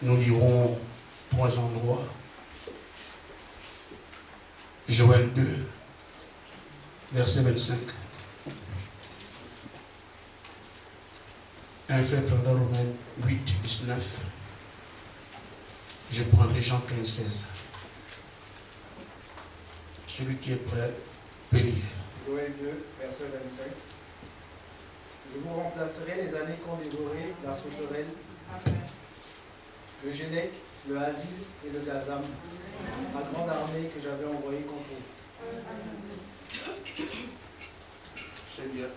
nous lirons 3 endroits. Joël 2, verset 25. Un fait pendant Romains 8, 19. Je prendrai Jean 15, 16. Celui qui est prêt peut lire. Joël 2, verset 25. Je vous remplacerai les années qu'ont dévoré la sauterelle, le Génèque, le Hazil et le Gazam, la grande armée que j'avais envoyée contre vous. C'est bien.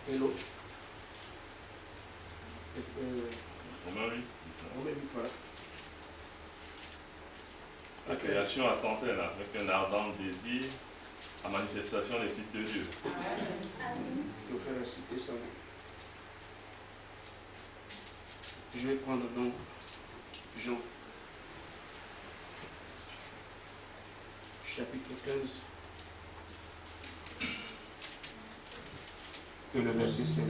Et l'autre? Romains 8, 19. Romains 8, voilà. La création attendait avec un ardent désir la manifestation des fils de Dieu. Je vais faire la cité ça. Je vais prendre donc Jean, chapitre 15, et le verset 16.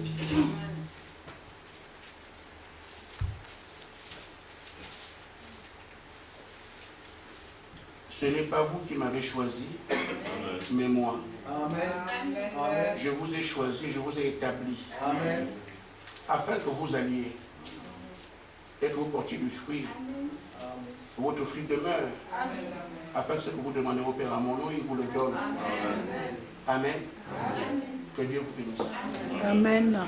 Ce n'est pas vous qui m'avez choisi, mais moi. Amen. Amen. Je vous ai choisi, je vous ai établi. Amen. Afin que vous alliez et que vous portiez du fruit. Amen. Votre fruit demeure. Afin que ce que vous demandez au Père à mon nom, il vous le donne. Amen. Amen. Que Dieu vous bénisse. Amen.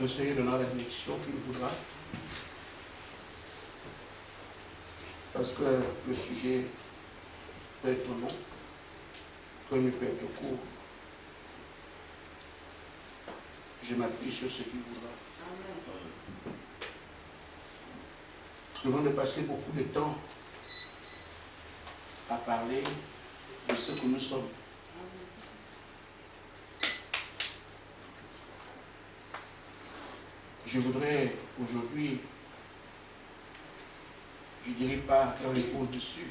Le Seigneur donnera la direction qu'il voudra. Parce que le sujet peut être long, comme il peut être court. Je m'appuie sur ce qu'il voudra. Nous venons de passer beaucoup de temps à parler de ce que nous sommes. Je voudrais aujourd'hui, je ne dirais pas faire une pause dessus,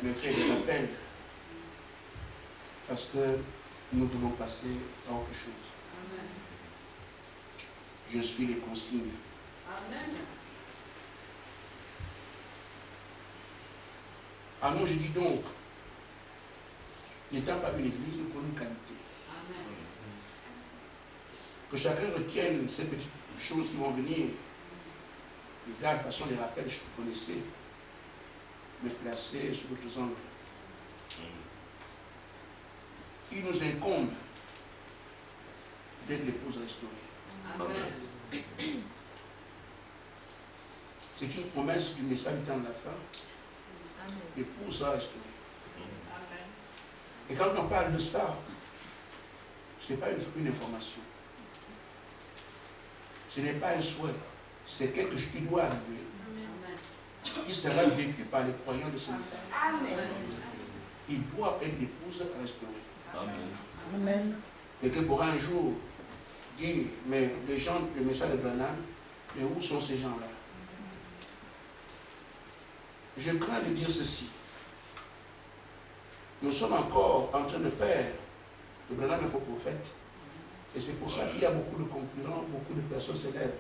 mais faire des rappels, parce que nous voulons passer à autre chose. Amen. Je suis les consignes. Amen. Ah non, je dis donc, n'étant pas une église, nous prenons une qualité. Amen. Que chacun retienne ces petites choses qui vont venir. Les gars, de toute façon, les rappels, je vous connaissais, mais placés sur d'autres angles. Il nous incombe d'être l'épouse restaurée. Amen. C'est une promesse du message du temps de la fin. L'épouse sera restaurée. Amen. Et quand on parle de ça, ce n'est pas une information. Ce n'est pas un souhait. C'est quelque chose qui doit arriver. Amen. Qui sera vécu par les croyants de ce message. Amen. Il doit être l'épouse restaurée. Amen. Amen. Quelqu'un pourra un jour dire, mais les gens, le message de Branham, mais où sont ces gens-là? Je crains de dire ceci. Nous sommes encore en train de faire de Branham un faux prophète. Et c'est pour ça qu'il y a beaucoup de concurrents, beaucoup de personnes se lèvent.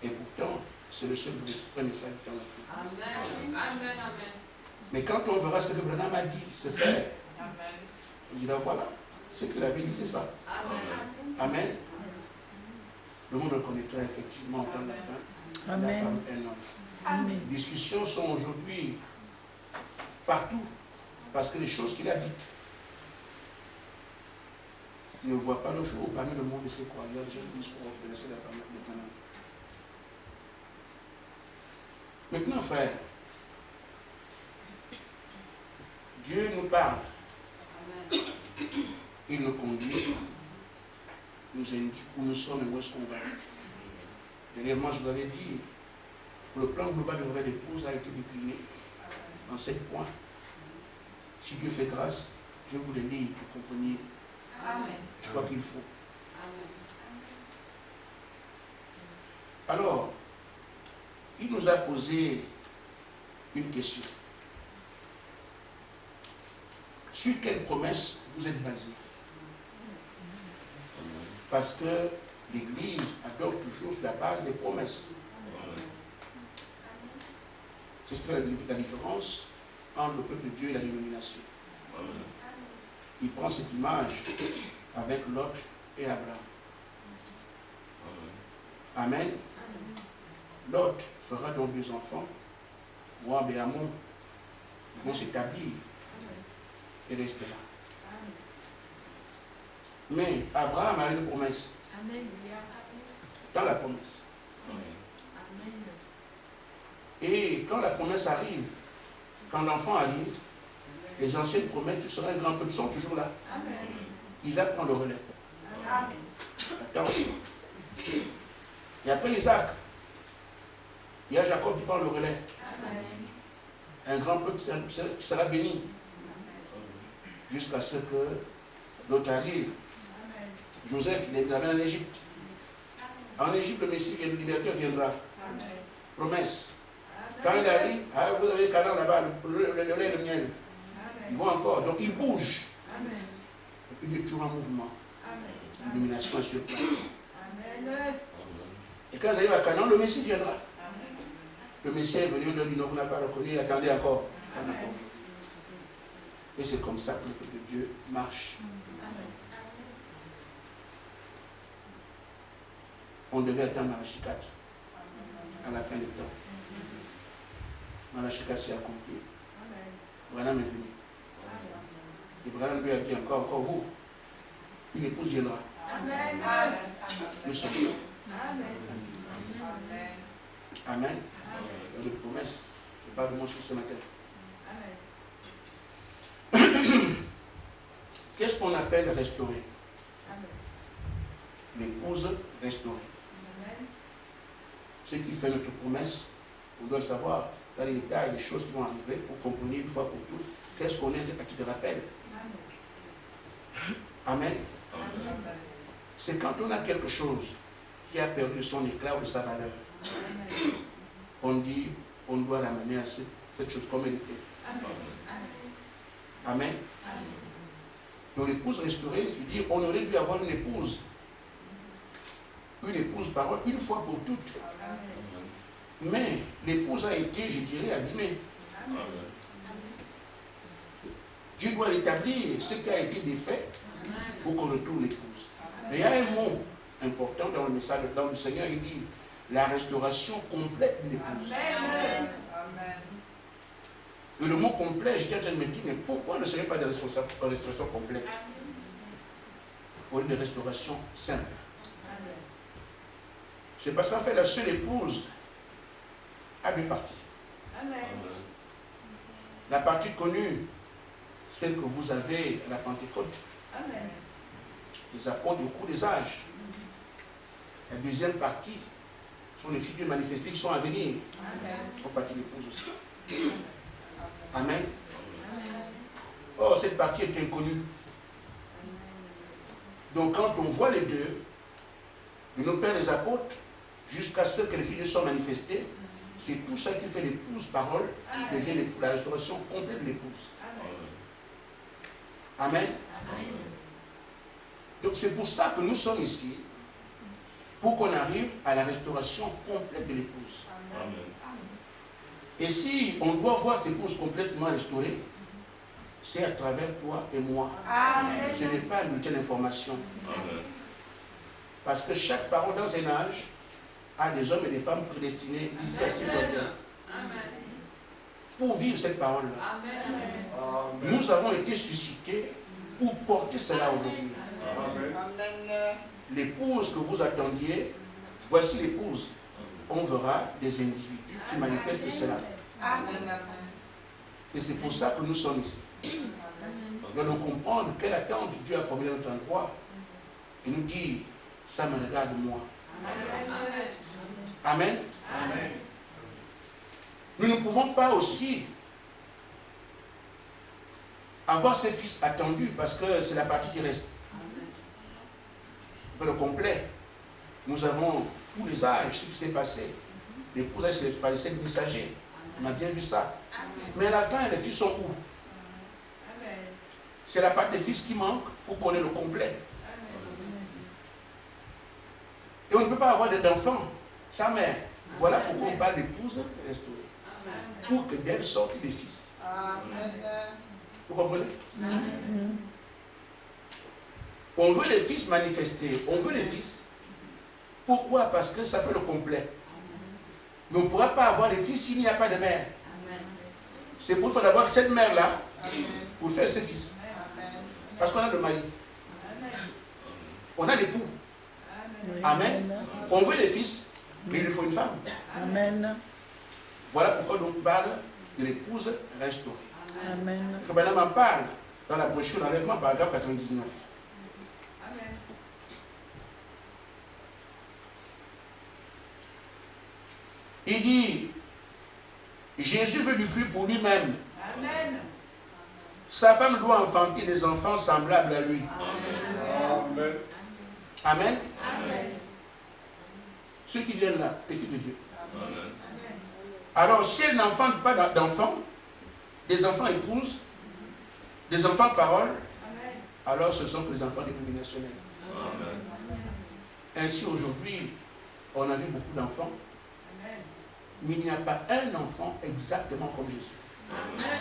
Et pourtant, c'est le seul vrai message du temps de la fin. Amen. Amen. Amen. Mais quand on verra ce que Branham a dit, se faire, Amen. on dira voilà, ce qu'il avait dit, c'est ça. Amen. Amen. Le monde reconnaîtra effectivement au temps de la fin. Amen. Un homme. Amen. Les discussions sont aujourd'hui partout, parce que les choses qu'il a dites ne voient pas le jour parmi le monde de ses croyants. Les gens disent qu'on va laisser la parole de Branham. Maintenant, frère, Dieu nous parle. Amen. Il nous conduit, nous indique où nous sommes et où est-ce qu'on va. Dernièrement, je vous avais dit, le plan global de la d'épouse a été décliné en 7 points. Si Dieu fait grâce, je vous le lis pour que vous compreniez. Amen. Je crois qu'il faut. Amen. Alors, il nous a posé une question. Sur quelle promesse vous êtes basé? Parce que l'Église adore toujours sur la base des promesses. C'est ce qui fait la différence entre le peuple de Dieu et la dénomination. Il prend cette image avec Lot et Abraham. Amen. Lot fera donc 2 enfants. Moab et Ammon, ils vont s'établir et rester là. Mais Abraham a une promesse. Dans la promesse. Et quand la promesse arrive, quand l'enfant arrive, les anciennes promesses, tu seras un grand peuple, sont toujours là. Isaac prend le relais. Attention. Et après Isaac, il y a Jacob qui prend le relais. Un grand peuple qui sera béni. Jusqu'à ce que l'autre arrive. Joseph, il est là en Égypte. En Égypte, le Messie, le libérateur viendra. Promesse. Quand il arrive, vous avez Canaan là-bas, le lait et le miel. Ils vont encore. Donc ils bougent. Et puis il est toujours en mouvement. L'illumination est sur place. Et quand ils arrivent à Canaan, le Messie viendra. Le Messie est venu, il leur dit non, vous n'avez pas reconnu, attendez encore. Et c'est comme ça que le peuple de Dieu marche. On devait attendre Malachie 4 à la fin du temps. Malachie 4 s'est accompli. Branham est venu. Et Branham lui a dit encore vous, une épouse viendra. Nous sommes là. Amen. Il y a des promesses. Je parle de mon fils ce matin. Qu'est-ce qu'on appelle restaurer? L'épouse restaurée. Ce qui fait notre promesse, on doit le savoir dans les détails, des choses qui vont arriver pour comprendre une fois pour toutes qu'est-ce qu'on est à titre de rappel. Amen. C'est quand on a quelque chose qui a perdu son éclat ou de sa valeur. On dit, on doit ramener à cette chose comme elle était. Amen. Donc l'épouse restaurée, je veux dire, on aurait dû avoir une épouse parole, une fois pour toutes. Mais l'épouse a été, je dirais, abîmée. Dieu doit établir ce qui a été défait pour qu'on retrouve l'épouse. Mais il y a un mot important dans le message dans le Seigneur, il dit la restauration complète de l'épouse. Et le mot complet, j'étais en train de me dire, mais pourquoi ne serait pas de restauration complète au lieu de restauration simple? C'est parce qu'en fait, la seule épouse a 2 parties. La partie connue, celle que vous avez à la Pentecôte, les apôtres au cours des âges. La deuxième partie sont les figures manifestées qui sont à venir. Font partie de l'épouse aussi. Amen. Or, cette partie est inconnue. Donc, quand on voit les deux, de nos pères les apôtres, jusqu'à ce que les figures soient manifestées, c'est tout ça qui fait l'épouse parole, devient la restauration complète de l'épouse. Amen. Donc c'est pour ça que nous sommes ici, pour qu'on arrive à la restauration complète de l'épouse. Et si on doit voir cette épouse complètement restaurée, c'est à travers toi et moi. Ce n'est pas une bulletin d'information. Parce que chaque parole dans un âge a des hommes et des femmes prédestinés ici à ce bien. Pour vivre cette parole-là. Nous avons été suscités pour porter cela aujourd'hui. L'épouse que vous attendiez, voici l'épouse. On verra des individus qui manifestent cela. Et c'est pour ça que nous sommes ici. Nous allons comprendre quelle attente Dieu a formulée à notre endroit et nous dire, ça me regarde moi. Amen. Amen. Nous ne pouvons pas aussi avoir ces fils attendus parce que c'est la partie qui reste. On fait le complet. Nous avons tous les âges, ce qui s'est passé. L'épouse a été par les 7 messagers. On a bien vu ça. Mais à la fin, les fils sont où? C'est la part des fils qui manque pour qu'on ait le complet. Et on ne peut pas avoir d'enfants sans mère. Voilà pourquoi on parle d'épouse restaurée. Pour que d'elle sortent des fils. Vous comprenez? On veut les fils manifestés. On veut les fils. Pourquoi? Parce que ça fait le complet. Mais on ne pourra pas avoir des fils s'il n'y a pas de mère. C'est pour faire d'abord cette mère-là pour faire ses fils. Parce qu'on a le mari. On a l'époux. Amen. On veut des fils, mais il lui faut une femme. Amen. Voilà pourquoi on parle de l'épouse restaurée. Amen. Il faut maintenant en parle dans la brochure d'enlèvement, paragraphe 99. Il dit, Jésus veut du fruit pour lui-même. Amen. Sa femme doit enfanter des enfants semblables à lui. Amen. Amen. Amen. Ceux qui viennent là, les filles de Dieu. Amen. Alors, si elle n'enfante pas d'enfants, des enfants épouses, des enfants paroles, alors ce sont que les enfants dénominationnels. Amen. Ainsi, aujourd'hui, on a vu beaucoup d'enfants, mais il n'y a pas un enfant exactement comme Jésus. Amen.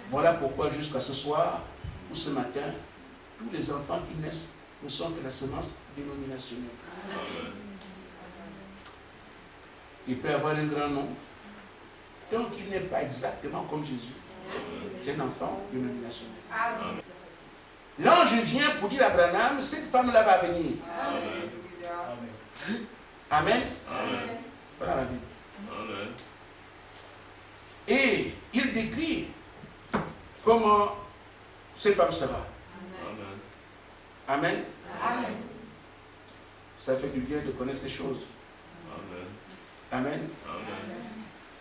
Voilà pourquoi jusqu'à ce soir ou ce matin, tous les enfants qui naissent ne sont que la semence dénominationnelle. Amen. Il peut avoir un grand nom. Tant qu'il n'est pas exactement comme Jésus, c'est un enfant dénominationnel. Amen. L'ange vient pour dire à Branham, cette femme-là va venir. Amen. Amen. Amen. Voilà la Bible. Amen. Et il décrit comment cette femme sera. Amen. Amen. Amen. Ça fait du bien de connaître ces choses. Amen. Amen. Amen.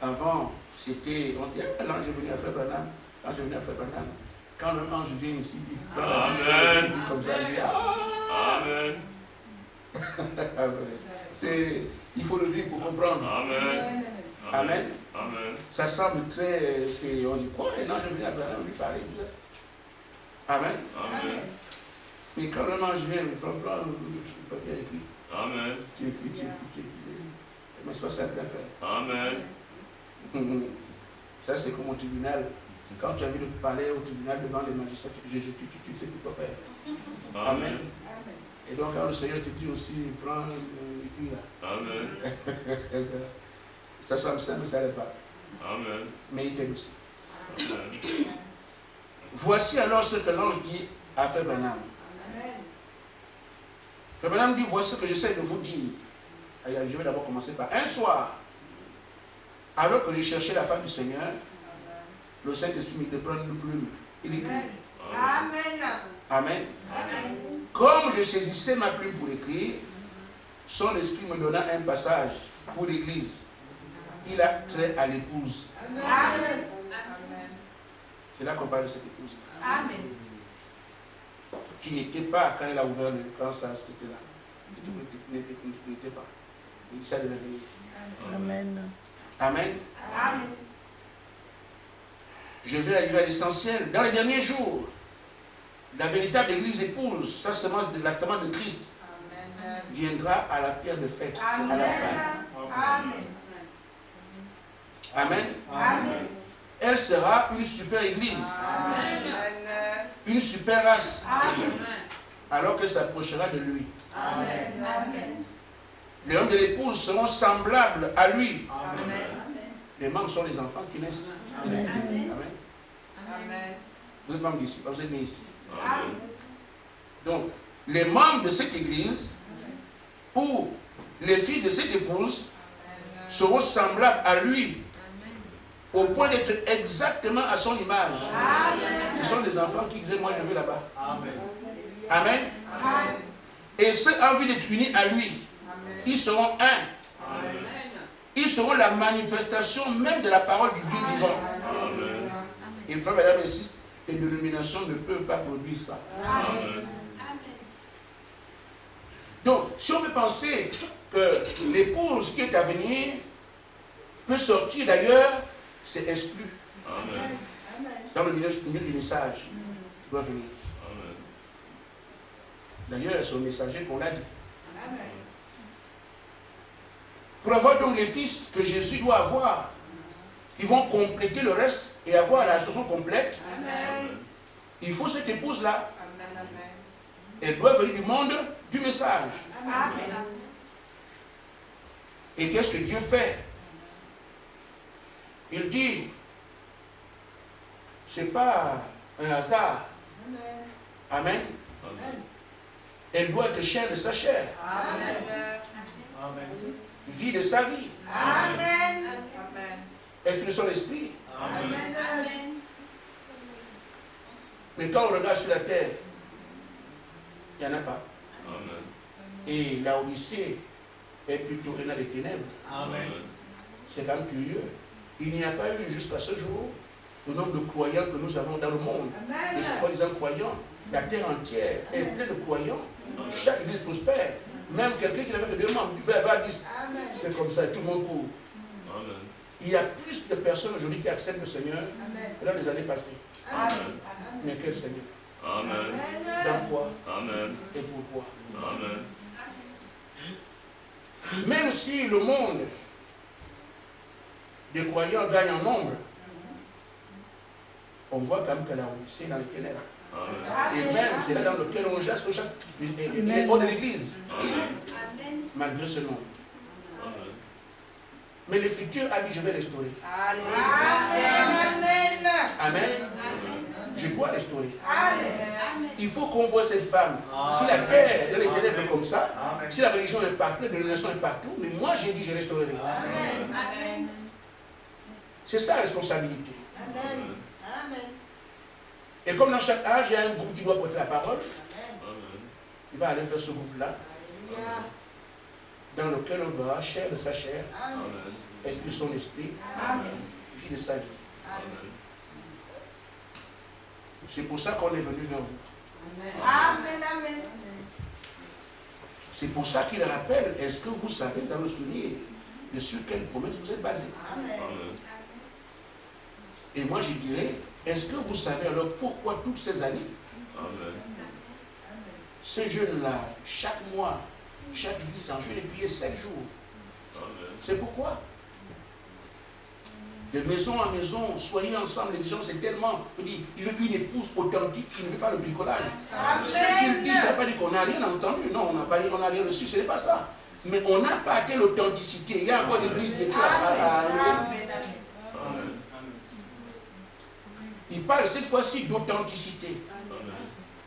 Avant, c'était, on dit, ah, l'ange est venu à Frère Branham. L'ange est venu à Frère Branham. Quand un ange vient ici, il dit, Amen. il dit comme ça, il dit, ah. Amen. Il faut le vivre pour comprendre. Amen. Amen. Amen. Ça semble très, on dit quoi? Et l'ange est venu à Branham lui parler. Amen. Amen. Mais quand un ange vient, il faut prendre le papier écrit. Amen. Tu écris. Mais c'est pas simple à faire. Amen. Ça, c'est comme au tribunal. Quand tu as vu de parler au tribunal devant les magistrats, tu sais plus quoi faire. Amen. Et donc, quand le Seigneur te dit aussi, prends écrit là. Amen. Ça semble simple, mais ça n'est pas. Amen. Mais il t'aide aussi. Amen. Voici alors ce que l'ange dit à Frère Branham. Frère Branham dit, voici ce que j'essaie de vous dire. Alors, je vais d'abord commencer par un soir. Alors que je cherchais la femme du Seigneur, le Saint-Esprit me prend une plume. Il écrit. Amen. Amen. Amen. Comme je saisissais ma plume pour écrire, son esprit me donna un passage pour l'église. Il a trait à l'épouse. Amen. C'est là qu'on parle de cette épouse. Amen. Qui n'était pas quand il a ouvert quand ça c'était là. Il n'était pas. Il dit ça devait venir. Amen. Amen. Amen. Je vais arriver à l'essentiel. Dans les derniers jours, la véritable église épouse, sa semence de l'actement de Christ, viendra à la pierre de fête. C'est à la fin. Amen. Amen. Amen. Elle sera une super église, Amen. une super race, Amen. alors que s'approchera de lui. Amen. Amen. Les hommes de l'épouse seront semblables à lui. Amen. Les membres sont les enfants qui naissent. Amen. Amen. Amen. Vous êtes membre d'ici, vous êtes nés ici. Amen. Donc, les membres de cette église, ou les filles de cette épouse, seront semblables à lui, au point d'être exactement à son image. Ce sont des enfants qui disaient, moi je vais là-bas. Amen. Amen. Amen. Et ceux qui ont envie d'être unis à lui, ils seront un. Amen. Ils seront la manifestation même de la parole du Dieu vivant. Amen. Et frère, mesdames, insiste, les dénominations ne peuvent pas produire ça. Amen. Donc, si on peut penser que l'épouse qui est à venir peut sortir d'ailleurs, c'est exclu. Amen. C'est dans le milieu du message. doit venir. Amen. D'ailleurs, c'est au messager qu'on l'a dit. Amen. Pour avoir donc les fils que Jésus doit avoir, qui vont compléter le reste et avoir la restauration complète, Amen. il faut cette épouse-là. Amen. Amen. Elle doit venir du monde du message. Amen. Et qu'est-ce que Dieu fait? Il dit, ce n'est pas un hasard. Amen. Amen. Amen. Elle doit être chair de sa chair, Amen. Amen. vie de sa vie, Amen. Amen. esprit de son esprit. Amen. Amen. Mais quand on regarde sur la terre, il n'y en a pas. Amen. Et la Odyssée est plutôt régnant des ténèbres. Amen. C'est quand même curieux. Il n'y a pas eu jusqu'à ce jour le nombre de croyants que nous avons dans le monde. Amen. Des soi-disant croyants. La terre entière est pleine de croyants. Chaque église prospère. Même quelqu'un qui n'avait que 2 membres va dire, Amen. c'est comme ça, tout le monde court. Amen. Il y a plus de personnes aujourd'hui qui acceptent le Seigneur Amen. que dans les années passées. Amen. Mais quel Seigneur? Amen. Dans quoi Amen. et pourquoi? Amen. Même si le monde des croyants gagne en nombre, on voit quand même que la Odyssée est dans les ténèbres. Amen. Et même, c'est là dans lequel on chasse les hors de l'église, Amen. malgré ce nom. Amen. Mais l'Écriture a dit, je vais restaurer. Amen. Amen. Je dois restaurer. Amen. Il faut qu'on voit cette femme. Si la terre est les ténèbres comme ça, si la religion est partout, la dénomination est partout, mais moi j'ai dit, je restaurerai. Amen. Amen. C'est ça la responsabilité. Amen. Amen. Et comme dans chaque âge, il y a un groupe qui doit porter la parole, Amen. il va aller faire ce groupe-là, Alléluia. dans lequel on verra chair de sa chair, Amen. Amen. esprit de son esprit, Amen. vie de sa vie. Amen. C'est pour ça qu'on est venu vers vous. Amen. Amen. C'est pour ça qu'il rappelle, est-ce que vous savez dans le souvenir de sur quelle promesse vous êtes basé? Amen. Amen. Et moi je dirais, est-ce que vous savez alors pourquoi toutes ces années, Amen. ces jeunes-là, chaque mois, chaque église en jeûne et prier 7 jours? Amen. C'est pourquoi? De maison en maison, soyez ensemble, les gens, c'est tellement... Il veut une épouse authentique, qui ne veut pas le bricolage. Ce qu'il dit, ça ne veut pas dire qu'on n'a rien entendu. Non, on n'a pas dit qu'on n'a rien reçu, ce n'est pas ça. Mais on n'a pas atteint l'authenticité. Il y a encore des brides de Dieu à enlever. Amen. Il parle cette fois-ci d'authenticité. Amen.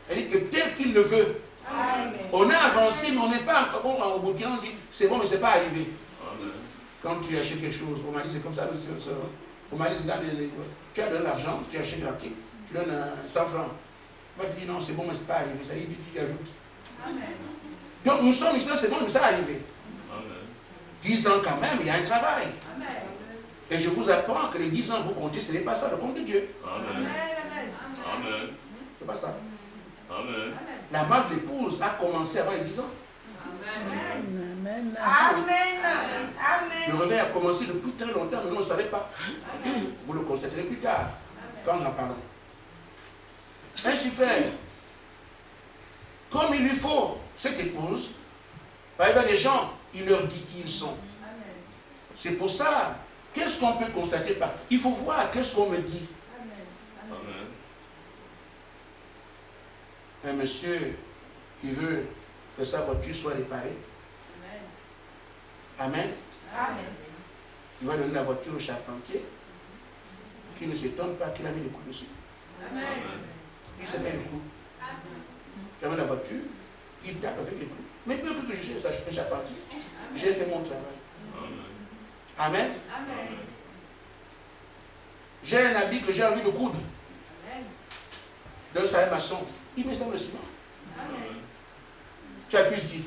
Elle dit que tel qu'il le veut. Amen. On a avancé, mais on n'est pas encore en bout de on dit c'est bon, mais ce n'est pas arrivé. Amen. Quand tu achètes quelque chose, on m'a dit c'est comme ça, on m'a dit tu as donné l'argent, tu achètes l'article, tu donnes 100 francs. On va te dire non, c'est bon, mais ce n'est pas arrivé. Ça dit, tu ajoutes. Amen. Donc nous sommes ici, c'est bon, mais ça est arrivé. Amen. 10 ans quand même, il y a un travail. Amen. Et je vous apprends que les 10 ans que vous comptez, ce n'est pas ça le compte de Dieu. Amen. Amen. Amen. C'est pas ça. Amen. La marque d'épouse a commencé avant les 10 ans. Amen. Amen. Le Amen. réveil a commencé depuis très longtemps, mais nous ne le savez pas. Vous le constaterez plus tard, quand j'en parlerai. Ainsi frère, comme il lui faut cette épouse, par exemple des gens, il leur dit qui ils sont. C'est pour ça, qu'est-ce qu'on peut constater par? Il faut voir qu'est-ce qu'on me dit. Amen. Un monsieur qui veut que sa voiture soit réparée. Amen. Amen. Il va donner la voiture au charpentier, qui ne s'étonne pas qu'il a mis des coups dessus. Amen. Il s'est fait les coups. Il amène la voiture, il tape avec les coups. Mais bien que je suis un charpentier, j'ai fait mon travail. Amen. Amen. Amen. J'ai un habit que j'ai envie de coudre. Donc ça est maçon. Il met ça dans le ciment. Amen. Tu accuses qui?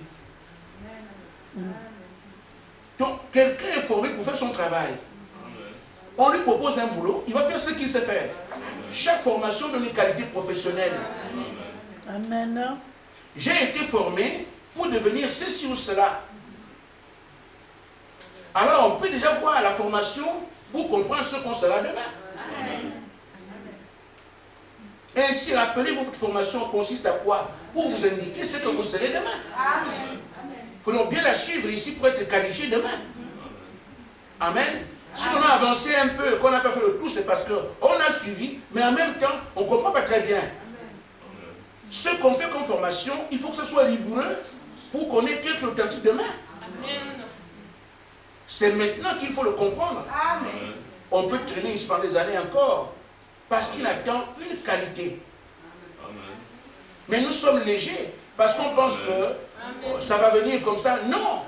Donc quelqu'un est formé pour faire son travail. Amen. On lui propose un boulot, il va faire ce qu'il sait faire. Chaque formation donne une qualité professionnelle. Amen. Amen. J'ai été formé pour devenir ceci ou cela. Alors on peut déjà voir la formation pour comprendre ce qu'on sera demain. Amen. Ainsi, rappelez-vous, votre formation consiste à quoi? Pour vous indiquer ce que vous serez demain. Amen. Il faut donc bien la suivre ici pour être qualifié demain. Amen. Si on a avancé un peu, qu'on n'a pas fait le tout, c'est parce qu'on a suivi, mais en même temps, on ne comprend pas très bien. Ce qu'on fait comme formation, il faut que ce soit rigoureux pour qu'on ait quelque chose d'authentique demain. C'est maintenant qu'il faut le comprendre. Amen. On peut traîner ici pendant des années encore, parce qu'il attend une qualité. Mais nous sommes légers, parce qu'on pense que ça va venir comme ça. Non.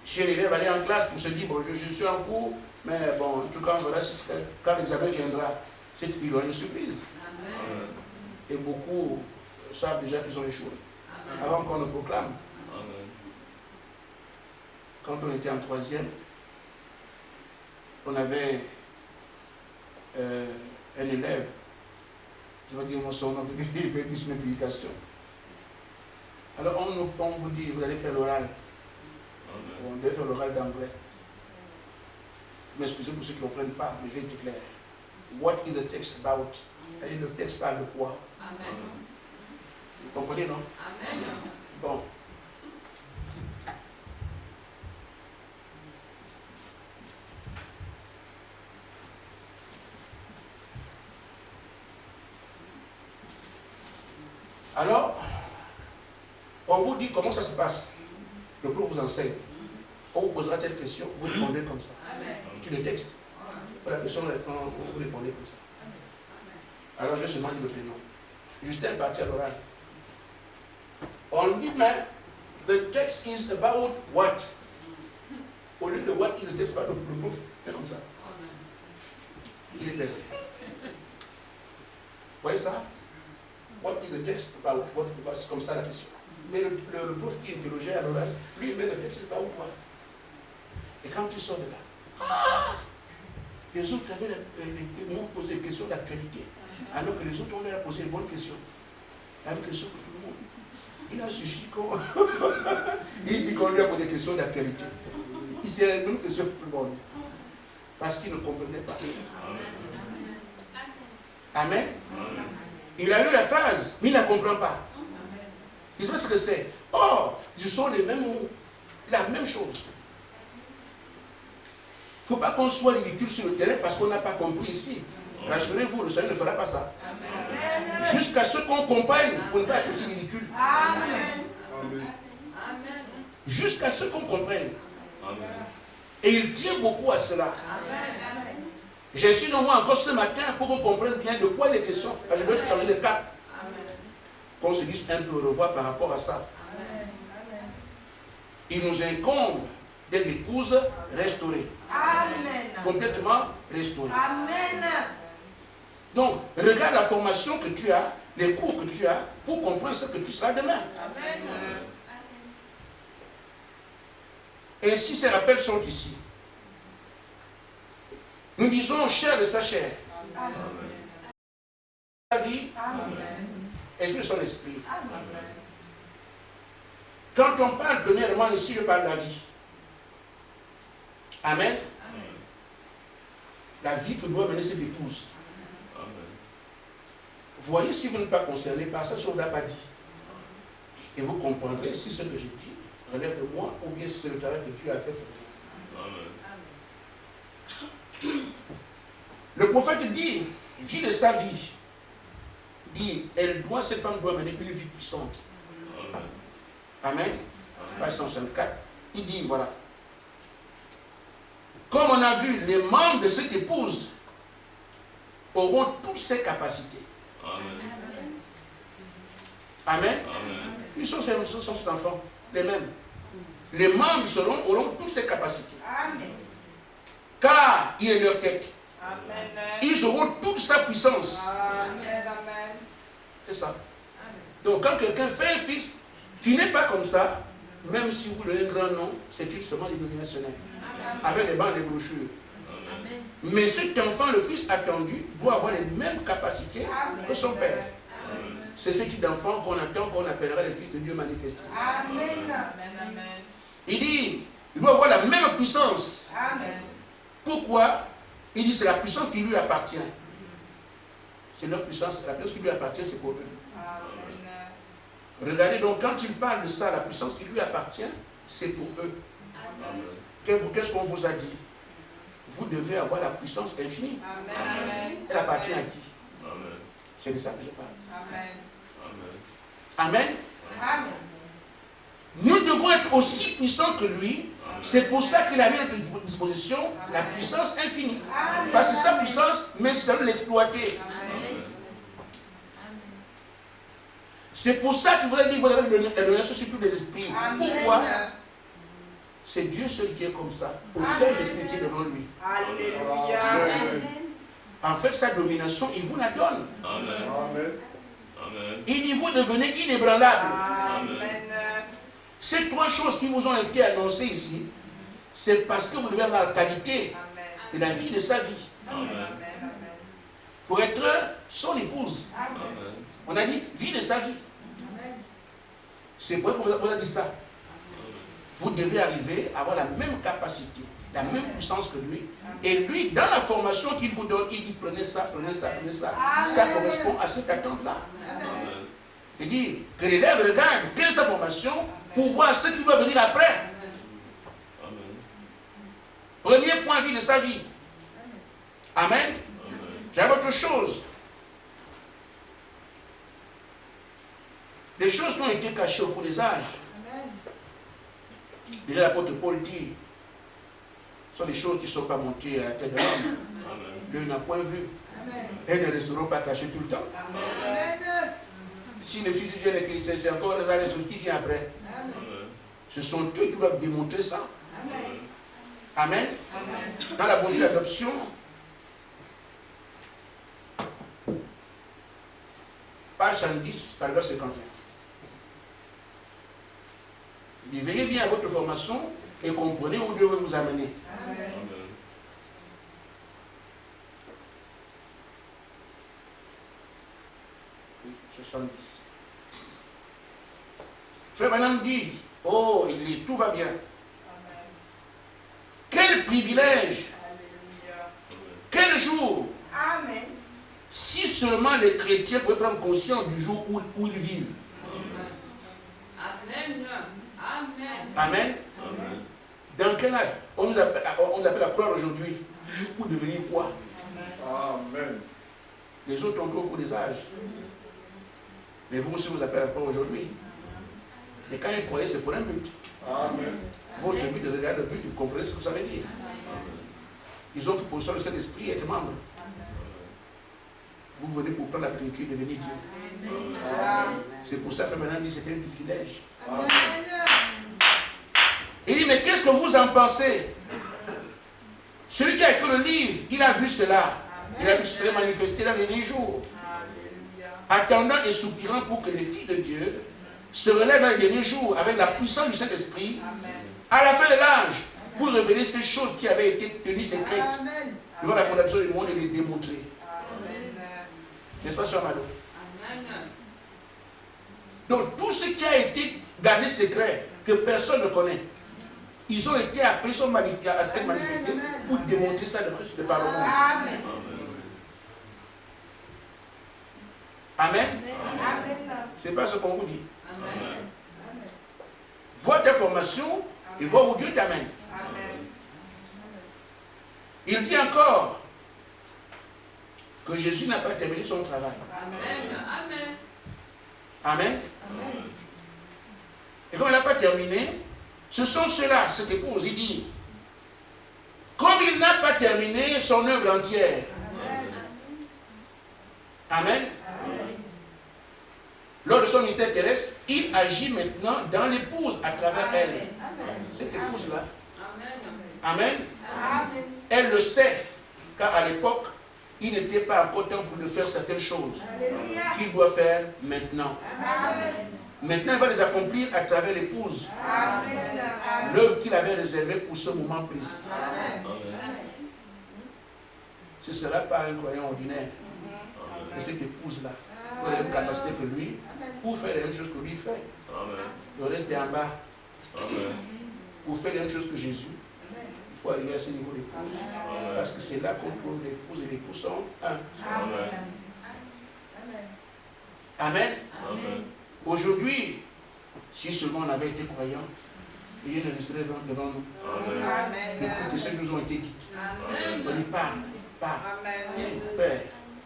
Chez l'élève aller en classe pour se dire, bon, je suis en cours, mais bon, en tout cas, voilà, quand l'examen viendra, il aura une surprise. Amen. Et beaucoup savent déjà qu'ils ont échoué, avant qu'on le proclame. Amen. Quand on était en troisième, on avait un élève, je vais dire son nom, il peut dire une publication. Alors on vous dit, vous allez faire l'oral. On devait faire l'oral d'anglais. Mais excusez pour ceux qui ne comprennent pas, mais je vais être clair. What is the text about? Et le texte parle de quoi? Amen. Vous comprenez, non? Amen. Bon. Alors, on vous dit comment ça se passe. Le prof vous enseigne. On vous posera telle question, vous répondez comme ça. Tu le texte. La question, vous répondez comme ça. Alors je vais seulement dire le prénom. Justin est parti à l'oral. On dit, mais the text is about what? Au lieu de what is the text about, le prof est comme ça. Il est perdu. Vous voyez ça? What is the text about? C'est comme ça la question. Mais le prof qui interrogeait à l'oral, lui, il met le texte about what? Et quand tu sors de là, les autres m'ont posé des questions d'actualité, alors que les autres ont leur posé les bonnes questions. La même question que tout le monde. Il a suffi qu'on. Il dit qu'on lui a posé des questions d'actualité. Il se dit les mêmes questions plus bonnes. Parce qu'il ne comprenait pas. Amen. Il a eu la phrase, mais il ne la comprend pas. Il sait ce que c'est. Oh, ce sont les mêmes mots, la même chose. Il ne faut pas qu'on soit ridicule sur le terrain parce qu'on n'a pas compris ici. Rassurez-vous, le Seigneur ne fera pas ça. Jusqu'à ce qu'on comprenne pour ne pas être aussi ridicule. Amen. Amen. Jusqu'à ce qu'on comprenne. Amen. Et il tient beaucoup à cela. Amen. J'ai su non moi encore ce matin pour qu'on comprenne bien de quoi il est question. Je dois changer de cap. Qu'on se dise un peu au revoir par rapport à ça. Amen. Il nous incombe d'être l'épouse restaurée. Amen. Complètement restaurée. Amen. Donc, regarde la formation que tu as, les cours que tu as, pour comprendre ce que tu seras demain. Amen. Ainsi, ces rappels sont ici. Nous disons chair de sa chair. Amen. Sa vie. Amen. Esprit de son esprit. Amen. Quand on parle premièrement ici, je parle de la vie. Amen. Amen. La vie que doit mener cette épouse. Amen. Vous voyez, si vous n'êtes pas concerné par ça, ça ne vous l'a pas dit. Et vous comprendrez si ce que j'ai dit relève de moi ou bien si c'est le travail que Dieu a fait pour vous. Amen. Le prophète dit, vie de sa vie, dit, cette femme doit mener une vie puissante. Amen. Amen. Page 164. Il dit, voilà. Comme on a vu, les membres de cette épouse auront toutes ses capacités. Amen. Amen. Amen. Ils sont cet enfant, les mêmes. Les membres auront toutes ses capacités. Amen. Car il est leur tête. Amen. Ils auront toute sa puissance. Amen. C'est ça. Donc quand quelqu'un fait un fils qui n'est pas comme ça, même si vous donnez un grand nom, c'est seulement dénominationnel. Avec des bancs et des brochures. Amen. Mais cet enfant, le fils attendu, doit avoir les mêmes capacités que son père. C'est ce type d'enfant qu'on attend, qu'on appellera le fils de Dieu manifesté. Amen. Il dit, il doit avoir la même puissance. Amen. Pourquoi? Il dit, c'est la puissance qui lui appartient. c'est leur puissance. La puissance qui lui appartient, c'est pour eux. Amen. Regardez donc, quand il parle de ça, la puissance qui lui appartient, c'est pour eux. Qu'est-ce qu'on vous a dit? Vous devez avoir la puissance infinie. Amen. Elle appartient à qui? Amen. C'est de ça que je parle. Amen. Amen. Amen. Amen. Nous devons être aussi puissants que lui. C'est pour ça qu'il a mis à notre disposition la puissance infinie. Amen. Parce que sa puissance, mais c'est à nous l'exploiter. Amen. C'est pour ça qu'il vous a dit que vous avez la domination sur tous les esprits. Pourquoi? C'est Dieu seul qui est comme ça. Aucun esprit qui est devant lui. Alléluia. Amen. En fait, sa domination, il vous la donne. Amen. Amen. Amen. Il dit, vous devenez inébranlable. Amen. Ces trois choses qui vous ont été annoncées ici, c'est parce que vous devez avoir la qualité de la vie de sa vie. Amen. Pour être son épouse. Amen. On a dit, vie de sa vie. C'est pour ça qu'on vous a dit ça. Vous devez arriver à avoir la même capacité, la même puissance que lui. Et lui, dans la formation qu'il vous donne, il dit prenez ça, prenez ça, prenez ça. Ça correspond à cette attente-là. Amen. Il dit que l'élève regarde quelle est sa formation pour voir ce qui va venir après. Amen. Premier point, vie de sa vie. Amen. J'ai autre chose. Les choses qui ont été cachées au cours des âges. Déjà l'apôtre Paul dit, ce sont des choses qui ne sont pas montées à la tête de l'homme. L'œil n'a point vu. Elles ne resteront pas cachées tout le temps. Amen. Si le Fils de Dieu est chrétien, c'est encore les choses qui viennent après. Amen. Ce sont eux qui doivent démontrer ça. Amen. Amen. Dans la brochure d'adoption, page 110, paragraphe 51. Il dit, veillez bien à votre formation et comprenez où Dieu veut vous amener. Amen. Oui, 70. Frère Madame dit, oh, il dit, tout va bien. Quel privilège, quel jour, Amen. si seulement les chrétiens pouvaient prendre conscience du jour où ils vivent. Amen. Amen. Amen. Amen. Dans quel âge? On nous appelle à croire aujourd'hui. Pour devenir quoi? Amen. Les autres ont cru au cours des âges. Mais vous aussi vous appelez à croire aujourd'hui. Mais quand ils croyaient, c'est pour un but. Amen. Votre but de regarder le but, vous comprenez ce que ça veut dire. Ils ont que pour ça le Saint-Esprit et être membre. Vous venez pour prendre la plénitude de devenir Dieu. C'est pour ça que maintenant dit c'est un privilège. Amen. Il dit, mais qu'est-ce que vous en pensez? Celui qui a écrit le livre, il a vu cela. Il a vu que ce serait manifesté dans les derniers jours. Attendant et soupirant pour que les filles de Dieu se relèvent dans les derniers jours avec la puissance du Saint-Esprit à la fin de l'âge pour révéler ces choses qui avaient été tenues secrètes Amen. devant la fondation du monde et les démontrer. N'est-ce pas, Sœur Malo? Amen. Donc, tout ce qui a été gardé secret, que personne ne connaît, ils ont été appelés, sont manifestés pour démontrer ça de par le monde. Amen. Amen. Amen. C'est pas ce qu'on vous dit. Amen. Votre formation, et votre Dieu t'amène. Amen. Il dit encore que Jésus n'a pas terminé son travail. Amen. Amen. Amen. Amen. Et quand il n'a pas terminé, ce sont ceux-là, cette épouse, il dit, comme il n'a pas terminé son œuvre entière. Amen. Lors de son ministère terrestre, il agit maintenant dans l'épouse à travers elle. Cette épouse-là. Amen. Amen. Elle le sait, car à l'époque, il n'était pas encore temps pour lui faire certaines choses Alléluia. qu'il doit faire maintenant. Amen. Maintenant, il va les accomplir à travers l'épouse. Amen. L'œuvre qu'il avait réservée pour ce moment précis. Amen. Ce ne sera pas un croyant ordinaire. Et cette épouse-là, qui a la même capacité que lui, pour faire les mêmes choses que lui fait. Le reste est en bas. Pour faire les mêmes choses que Jésus, il faut arriver à ce niveau d'épouse. Parce que c'est là qu'on trouve l'épouse et l'époux sont un. Amen. Amen. Aujourd'hui, si seulement on avait été croyants, rien ne resterait devant nous. Amen. Écoute, ces choses ont été dites. Amen. On dit parle. Viens, frère.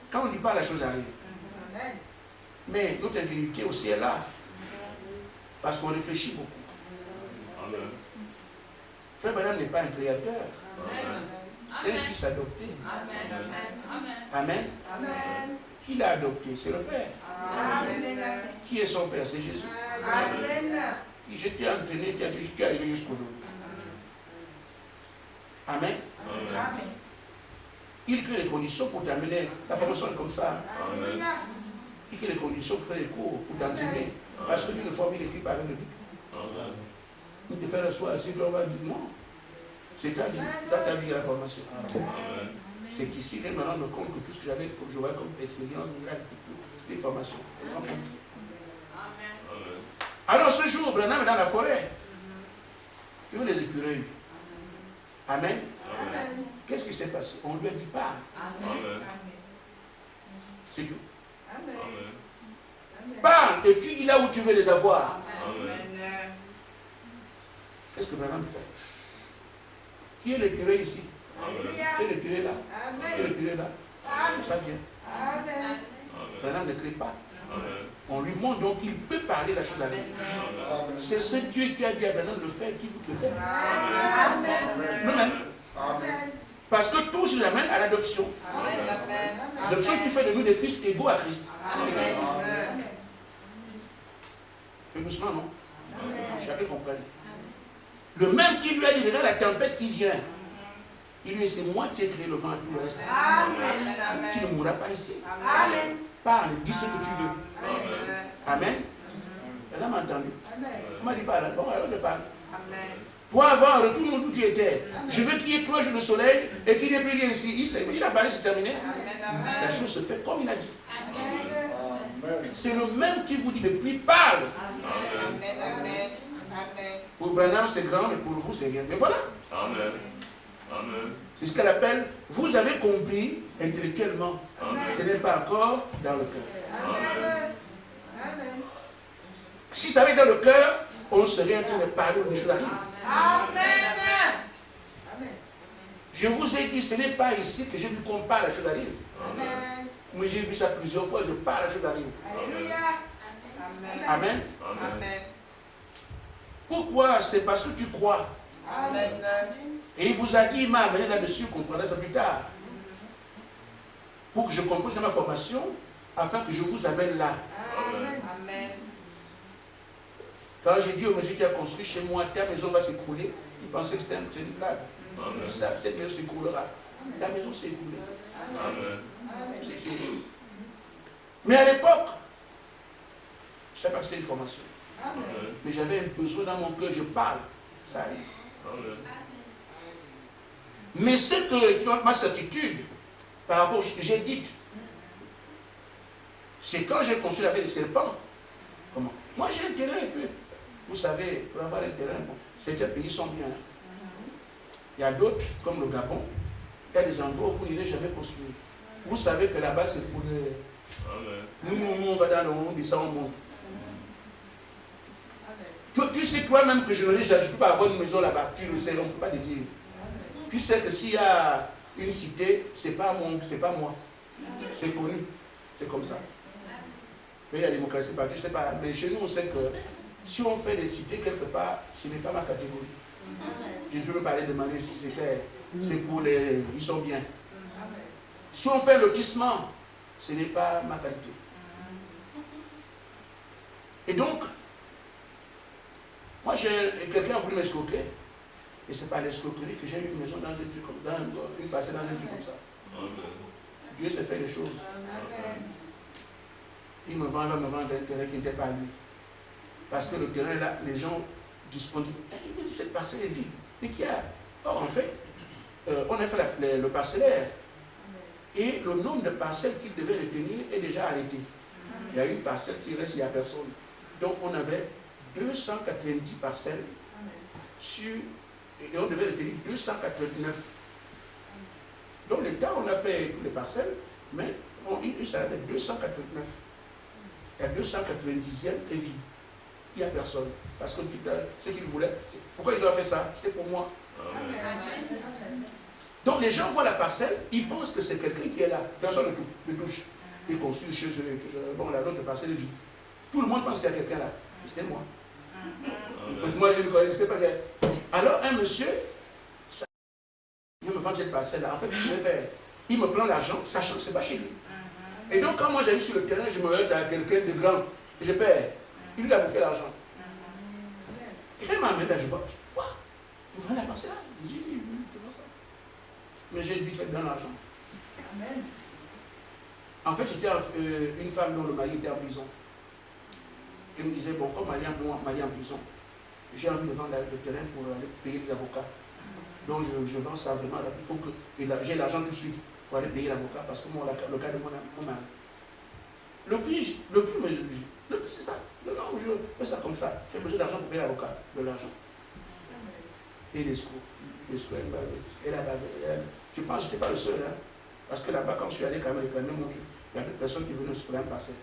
Quand on dit pas, la chose arrive. Mais notre intégrité aussi est là. Parce qu'on réfléchit beaucoup. Amen. Frère Branham n'est pas un créateur. Amen. C'est un fils adopté. Amen. Amen. Amen. Qui l'a adopté? C'est le Père. Amen. Qui est son Père? C'est Jésus. Amen. Je t'ai entraîné, tu es arrivé jusqu'aujourd'hui. Amen. Amen. Il crée les conditions pour t'amener. La formation est comme ça. Alléluia. Il crée les conditions pour faire les cours, pour t'entraîner. Parce que d'une fois, il équipe avec le but. Amen. Il te fait le soir, si toi, on va dire non. C'est ta vie. Dans ta vie, il y a la formation. Amen. C'est ici que je me rends compte que tout ce que j'avais pour jouer comme expérience, toute une formation. Amen. Alors ce jour, Branham est dans la forêt. Il y a des écureuils. Amen. Amen. Qu'est-ce qui s'est passé? On lui a dit parle. Amen. C'est tout. Amen. Amen. Parle et tu dis là où tu veux les avoir. Amen. Qu'est-ce que Branham fait? Qui est l'écureuil ici? Alléluia. Qui est l'écureuil là? Qui est Amen. l'écureuil là? Ça vient. Amen. Branham ne crée pas. Amen. On lui montre donc qu'il peut parler la chose à lui. C'est ce Dieu qui a dit à Branham de le faire qui vous le fait. Amen. Nous-mêmes. Amen. Parce que tout se amène à l'adoption. L'adoption qui fait de nous des fils égaux à Christ. C'est tout. Amen. Fais doucement, non? Amen. Chacun comprenne. Le même qui lui a dit, regarde la tempête qui vient. Il lui dit, c'est moi qui ai créé le vent et tout le reste. Amen. Tu ne mourras pas ici. Amen. Parle, dis ce que tu veux. Amen. Amen. Elle a entendu. Amen. On m'a dit, parle. Bon, alors je parle. Amen. Toi, avant, retourne d'où tu étais. Je veux qu'il y ait 3 jours de soleil et qu'il n'y ait plus rien ici. Il a parlé, c'est terminé. La chose se fait comme il a dit. C'est le même qui vous dit depuis, parle. Amen. Pour Branham, c'est grand, mais pour vous, c'est rien. Mais voilà. Amen. Amen. C'est ce qu'elle appelle, vous avez compris intellectuellement. Amen. Ce n'est pas encore dans le cœur. Amen. Amen. Si ça avait dans le cœur, on serait en train de parler où les choses arrivent. Amen. Amen. Je vous ai dit, ce n'est pas ici que j'ai vu qu'on parle, la chose arrive. Amen. Moi, j'ai vu ça plusieurs fois, je parle, la chose arrive. Alléluia. Amen. Amen. Pourquoi? C'est parce que tu crois. Amen. Et il vous a dit, il m'a amené là-dessus, vous comprendrez ça plus tard. Pour que je complète ma formation, afin que je vous amène là. Amen. Quand j'ai dit au monsieur qui a construit chez moi, ta maison va s'écrouler, il pensait que c'était une blague. Il savent, cette maison s'écroulera. La maison s'est écroulée. Amen. C'est- Mais à l'époque, je ne savais pas que c'était une formation. Amen. Mais j'avais un besoin dans mon cœur, je parle. Ça arrive. Amen. Mais c'est que ma certitude par rapport à ce que j'ai dit, c'est quand j'ai construit avec les serpents. Comment? Moi j'ai un terrain un peu. Vous savez, pour avoir un terrain, bon, certains pays sont bien. Il y a d'autres, comme le Gabon, il y a des endroits où vous n'irez jamais construire. Vous savez que là-bas c'est pour les. Amen. Nous, on va dans le monde, on descend, on monte. Tu sais toi-même que je ne peux pas avoir une maison là-bas. Tu le sais, on ne peut pas te dire. Tu sais que s'il y a une cité, ce n'est pas moi. C'est connu. C'est comme ça. Il y a la démocratie partout, je ne sais pas. Mais chez nous, on sait que si on fait des cités quelque part, ce n'est pas ma catégorie. Je ne peux pas parler de manière si c'est clair. C'est pour les. Ils sont bien. Si on fait un lotissement, ce n'est pas ma qualité. Et donc, moi, quelqu'un a voulu m'escroquer. Et c'est pas l'escroquerie que j'ai eu une maison dans un truc comme ça, une parcelle dans un truc comme ça. Dieu s'est fait des choses. Il va me vendre un terrain qui n'était pas à lui. Parce que le terrain là, les gens disent, cette parcelle est vide. Mais qui a? Or, en fait, on a fait le parcellaire. Et le nombre de parcelles qu'il devait retenir est déjà arrêté. Il y a une parcelle qui reste, il n'y a personne. Donc, on avait 290 parcelles et on devait retenir 289. Donc l'État, on a fait toutes les parcelles, mais il s'arrête à 289. La 290e est vide. Il n'y a personne. Parce que ce qu'ils voulaient, pourquoi ils ont fait ça? C'était pour moi. Donc les gens voient la parcelle, ils pensent que c'est quelqu'un qui est là. Personne ne touche. Ils construisent chez eux. Bon, la l'autre parcelle est vide. Tout le monde pense qu'il y a quelqu'un là. C'était moi. Moi, je ne connaissais pas. Alors, un monsieur, il me vend cette parcelle-là. En fait, ce qu'il veut faire, il me prend l'argent, sachant que ce n'est pas chez lui. Et donc, quand moi j'arrive sur le terrain, je me heurte à quelqu'un de grand. Je perds. Il lui a bouffé l'argent. Et quand il m'a amené là, je vois, quoi? Il vend la parcelle là? J'ai dit, oui, tu vois ça. Mais j'ai vite fait dans l'argent. En fait, c'était une femme dont le mari était en prison. Elle me disait, bon, comme mari est en prison, j'ai envie de vendre le terrain pour aller payer les avocats. Donc je vends ça vraiment. Il faut que j'ai l'argent tout de suite pour aller payer l'avocat parce que le cas de mon mari. Le prix, c'est ça. Non, je fais ça comme ça. J'ai besoin d'argent pour payer l'avocat. De l'argent. Et l'escroc. Je pense que je n'étais pas le seul. Hein, parce que là-bas, quand je suis allé quand même réclamer mon truc, il y a d'autres personnes qui venaient se prendre par cette.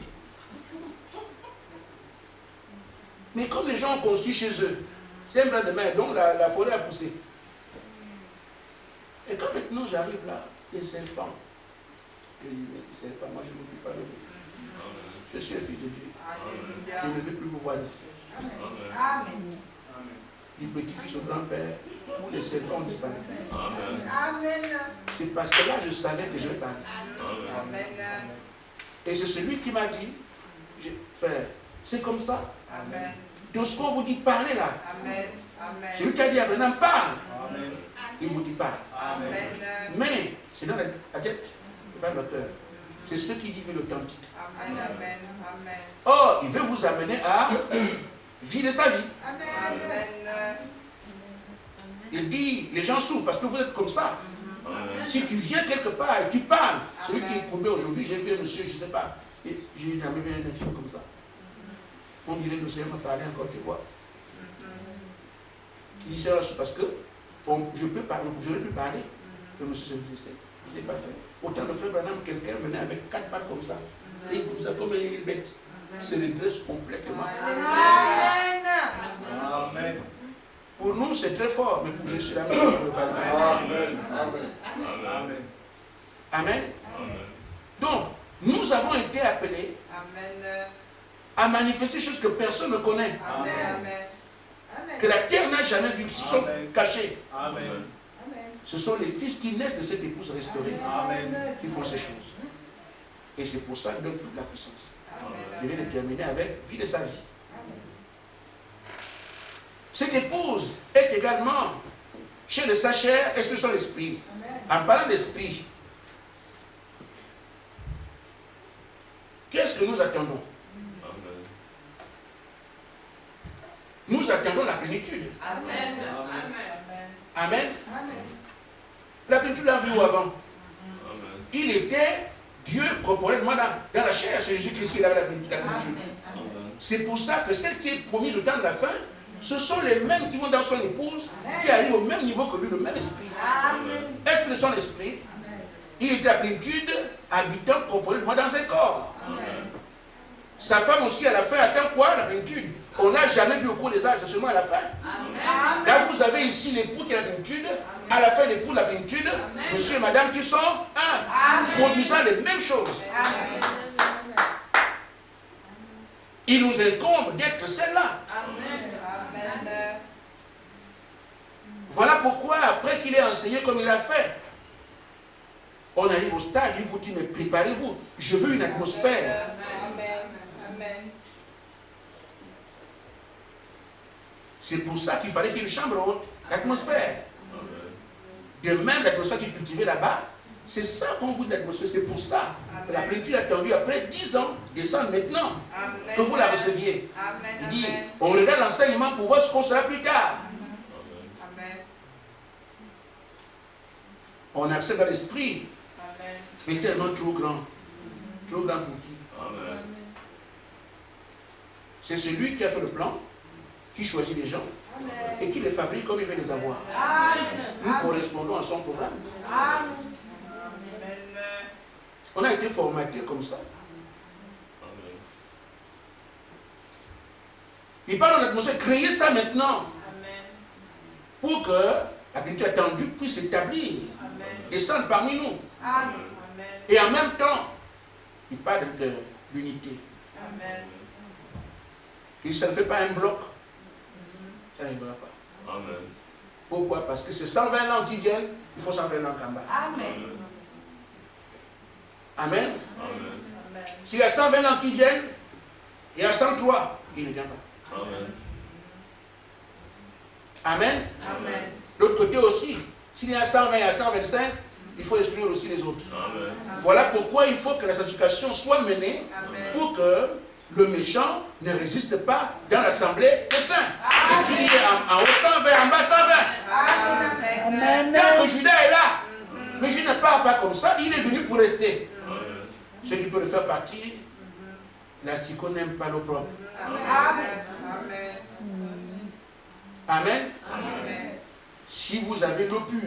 Mais comme les gens ont construit chez eux, c'est un bras de mer, donc la forêt a poussé. Et quand maintenant j'arrive là, les serpents, je dis, mais les serpents, moi je ne m'occupe pas de vous. Je suis un fils de Dieu. Je ne veux plus vous voir ici. Amen. Du petit-fils au grand-père, tous les serpents ont disparu. Amen. C'est parce que là je savais que je vais parler. Amen. Et c'est celui qui m'a dit, frère, c'est comme ça. Amen. De ce qu'on vous dit, parlez là. Amen. Amen. Celui qui a dit à Abraham, parle. Amen. Il vous dit parle. Amen. Mais c'est dans la tête, pas dans le cœur. C'est ce qui dit veut l'authentique. Amen. Amen. Amen. Or, il veut vous amener à vivre sa vie. Amen. Il dit, les gens souffrent parce que vous êtes comme ça. Si tu viens quelque part et tu parles, celui qui est promis aujourd'hui, j'ai vu un monsieur, je ne sais pas, j'ai jamais vu un film comme ça. On dirait que monsieur m'a parlé encore, tu vois. Il dit, c'est parce que j'aurais pu parler. Le monsieur se disait, je ne l'ai pas fait. Autant de frères Branham, quelqu'un venait avec 4 pattes comme ça. Et comme ça, comme une bête. Se redresse complètement. Amen. Amen. Pour nous, c'est très fort, mais pour Jésus, la même chose pour le parler. Amen. Amen. Amen. Amen. Donc, nous avons été appelés Amen. à manifester des choses que personne ne connaît. Amen. Que la terre n'a jamais vu, qui sont cachés. Amen. Ce sont les fils qui naissent de cette épouse restaurée Amen. qui font ces choses. Et c'est pour ça qu'il donne toute la puissance. Amen. Je vais le terminer avec vie de sa vie. Cette épouse est également chair de sa chair, esprit de son esprit. En parlant d'esprit, qu'est-ce que nous attendons? Nous attendons la plénitude. Amen. Amen. Amen. La plénitude l'a vu où avant? Il était Dieu corporellement dans la chair, c'est Jésus-Christ qui avait la plénitude. C'est pour ça que celle qui est promise au temps de la fin, ce sont les mêmes qui vont dans son épouse, qui arrivent au même niveau que lui, le même esprit. Amen. Esprit de son esprit, il était à plénitude, habitant corporellement dans un corps. Sa femme aussi, à la fin, atteint quoi? La plénitude. On n'a jamais vu au cours des âges, c'est seulement à la fin. Amen. Là, vous avez ici l'époux qui a la plénitude, à la fin, l'époux la plénitude, monsieur et madame qui sont un, produisant les mêmes choses. Amen. Il nous incombe d'être celle-là. Amen. Voilà pourquoi, après qu'il ait enseigné comme il a fait, on arrive au stade, il vous dit, mais préparez-vous, je veux une atmosphère. Amen. C'est pour ça qu'il fallait qu'il y ait une chambre haute, l'atmosphère. De même, l'atmosphère qui est cultivée là-bas, c'est ça qu'on vous dit l'atmosphère. C'est pour ça que la plénitude attendue après 10 ans descend maintenant, Amen. que vous la receviez. Amen. Il dit, on regarde l'enseignement pour voir ce qu'on sera plus tard. Amen. On accepte dans l'esprit, Amen. mais c'est tellement trop grand. Trop grand pour qui? C'est celui qui a fait le plan, qui choisit les gens et qui les fabrique comme il veut les avoir. Amen. Nous correspondons à son programme. Amen. On a été formaté comme ça. Il parle dans l'atmosphère, créez ça maintenant. Amen. Pour que la plénitude attendue puisse s'établir, Amen. descendre parmi nous. Amen. Et en même temps, il parle de l'unité. Amen. Et ça ne fait pas un bloc, ça n'arrivera pas. Amen. Pourquoi? Parce que c'est 120 langues qui viennent, il faut 120 langues en bas. Amen. Amen. Amen. S'il y a 120 langues qui viennent, il y a 103, il ne vient pas. Amen. Amen. Amen. L'autre côté aussi, s'il y a 120 et 125, il faut exclure aussi les autres. Amen. Voilà pourquoi il faut que la sanctification soit menée Amen. pour que le méchant ne résiste pas dans l'assemblée des saints. Et qu'il y ait en haut 120, en bas 120. Amen. Tant que Judas est là, mais je ne parle pas comme ça, il est venu pour rester. Amen. Ceux qui peuvent le faire partir, l'asticot n'aime pas l'opprobre. Amen. Amen. Amen. Si vous avez l'eau pure,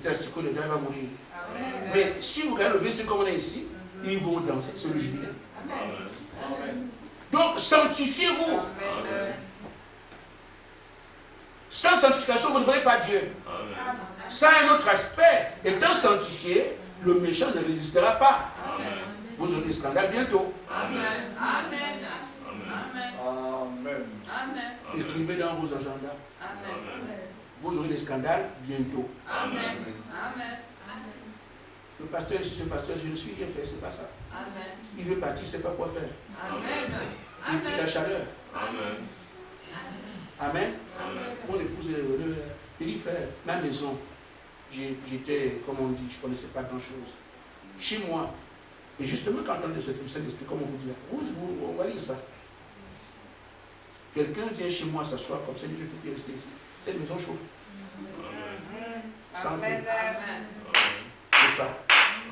l'asticot le gars va mourir. Amen. Mais si vous regardez le verset comme on est ici, ils vont danser, c'est le jubilé. Amen. Donc sanctifiez-vous. Amen. Sans sanctification, vous ne verrez pas Dieu. Amen. Ça a un autre aspect. Étant sanctifié, le méchant ne résistera pas. Amen. Vous aurez des scandales bientôt. Amen. Amen. Amen. Amen. Amen. Écrivez dans vos agendas. Amen. Vous aurez des scandales bientôt. Amen. Amen. Le pasteur, si c'est le pasteur, je ne suis rien fait, c'est pas ça. Amen. Il veut partir, c'est pas quoi faire. Amen. Il prie la chaleur. Amen. Amen. Amen. Mon épouse, il dit, frère, ma maison, j'étais, comme on dit, je ne connaissais pas grand-chose. Chez moi, et justement quand on entend cette Saint-Esprit, comme on vous dit, on va lire ça. Quelqu'un vient chez moi s'asseoir comme ça, il dit, je peux plus rester ici. Cette maison chauffe. Sans feu. Amen. C'est ça.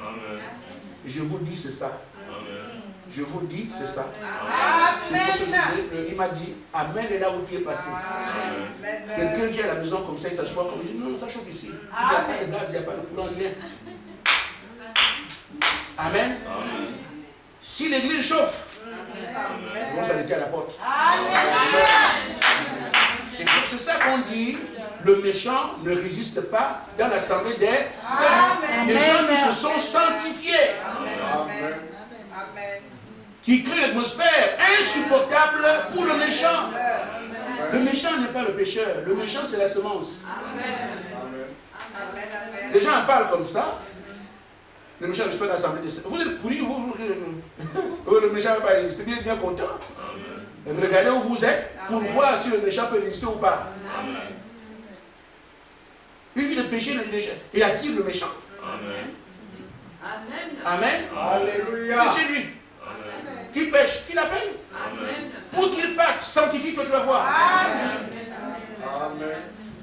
Amen. Je vous le dis, c'est ça. Amen. Je vous le dis, c'est ça. Amen. C'est pour ça que je disais, il m'a dit, Amen est là où tu es passé. Quelqu'un vient à la maison comme ça, il s'assoit comme il dit, non, ça chauffe ici. Il n'y a pas de gaz, il n'y a pas de courant, rien. Amen. Amen. Si l'église chauffe, ils vont s'arrêter à la porte. C'est ça qu'on dit, le méchant ne résiste pas dans l'assemblée des saints. Des gens qui se sont sanctifiés, Amen. qui créent une atmosphère insupportable pour le méchant. Le méchant n'est pas le pécheur, le méchant c'est la semence. Amen. Les gens en parlent comme ça. Le méchant ne résiste pas dans l'assemblée des saints. Vous êtes pourris, le méchant ne va pas résister, bien content. Amen. Et vous regardez où vous êtes pour voir si le méchant peut résister ou pas. Amen. Une vie de péché, il attire le méchant. Amen. Amen. Amen. Alléluia. C'est chez lui. Amen. Tu pêches, tu l'appelles. Amen. Pour qu'il parte, sanctifie, toi tu vas voir. Amen.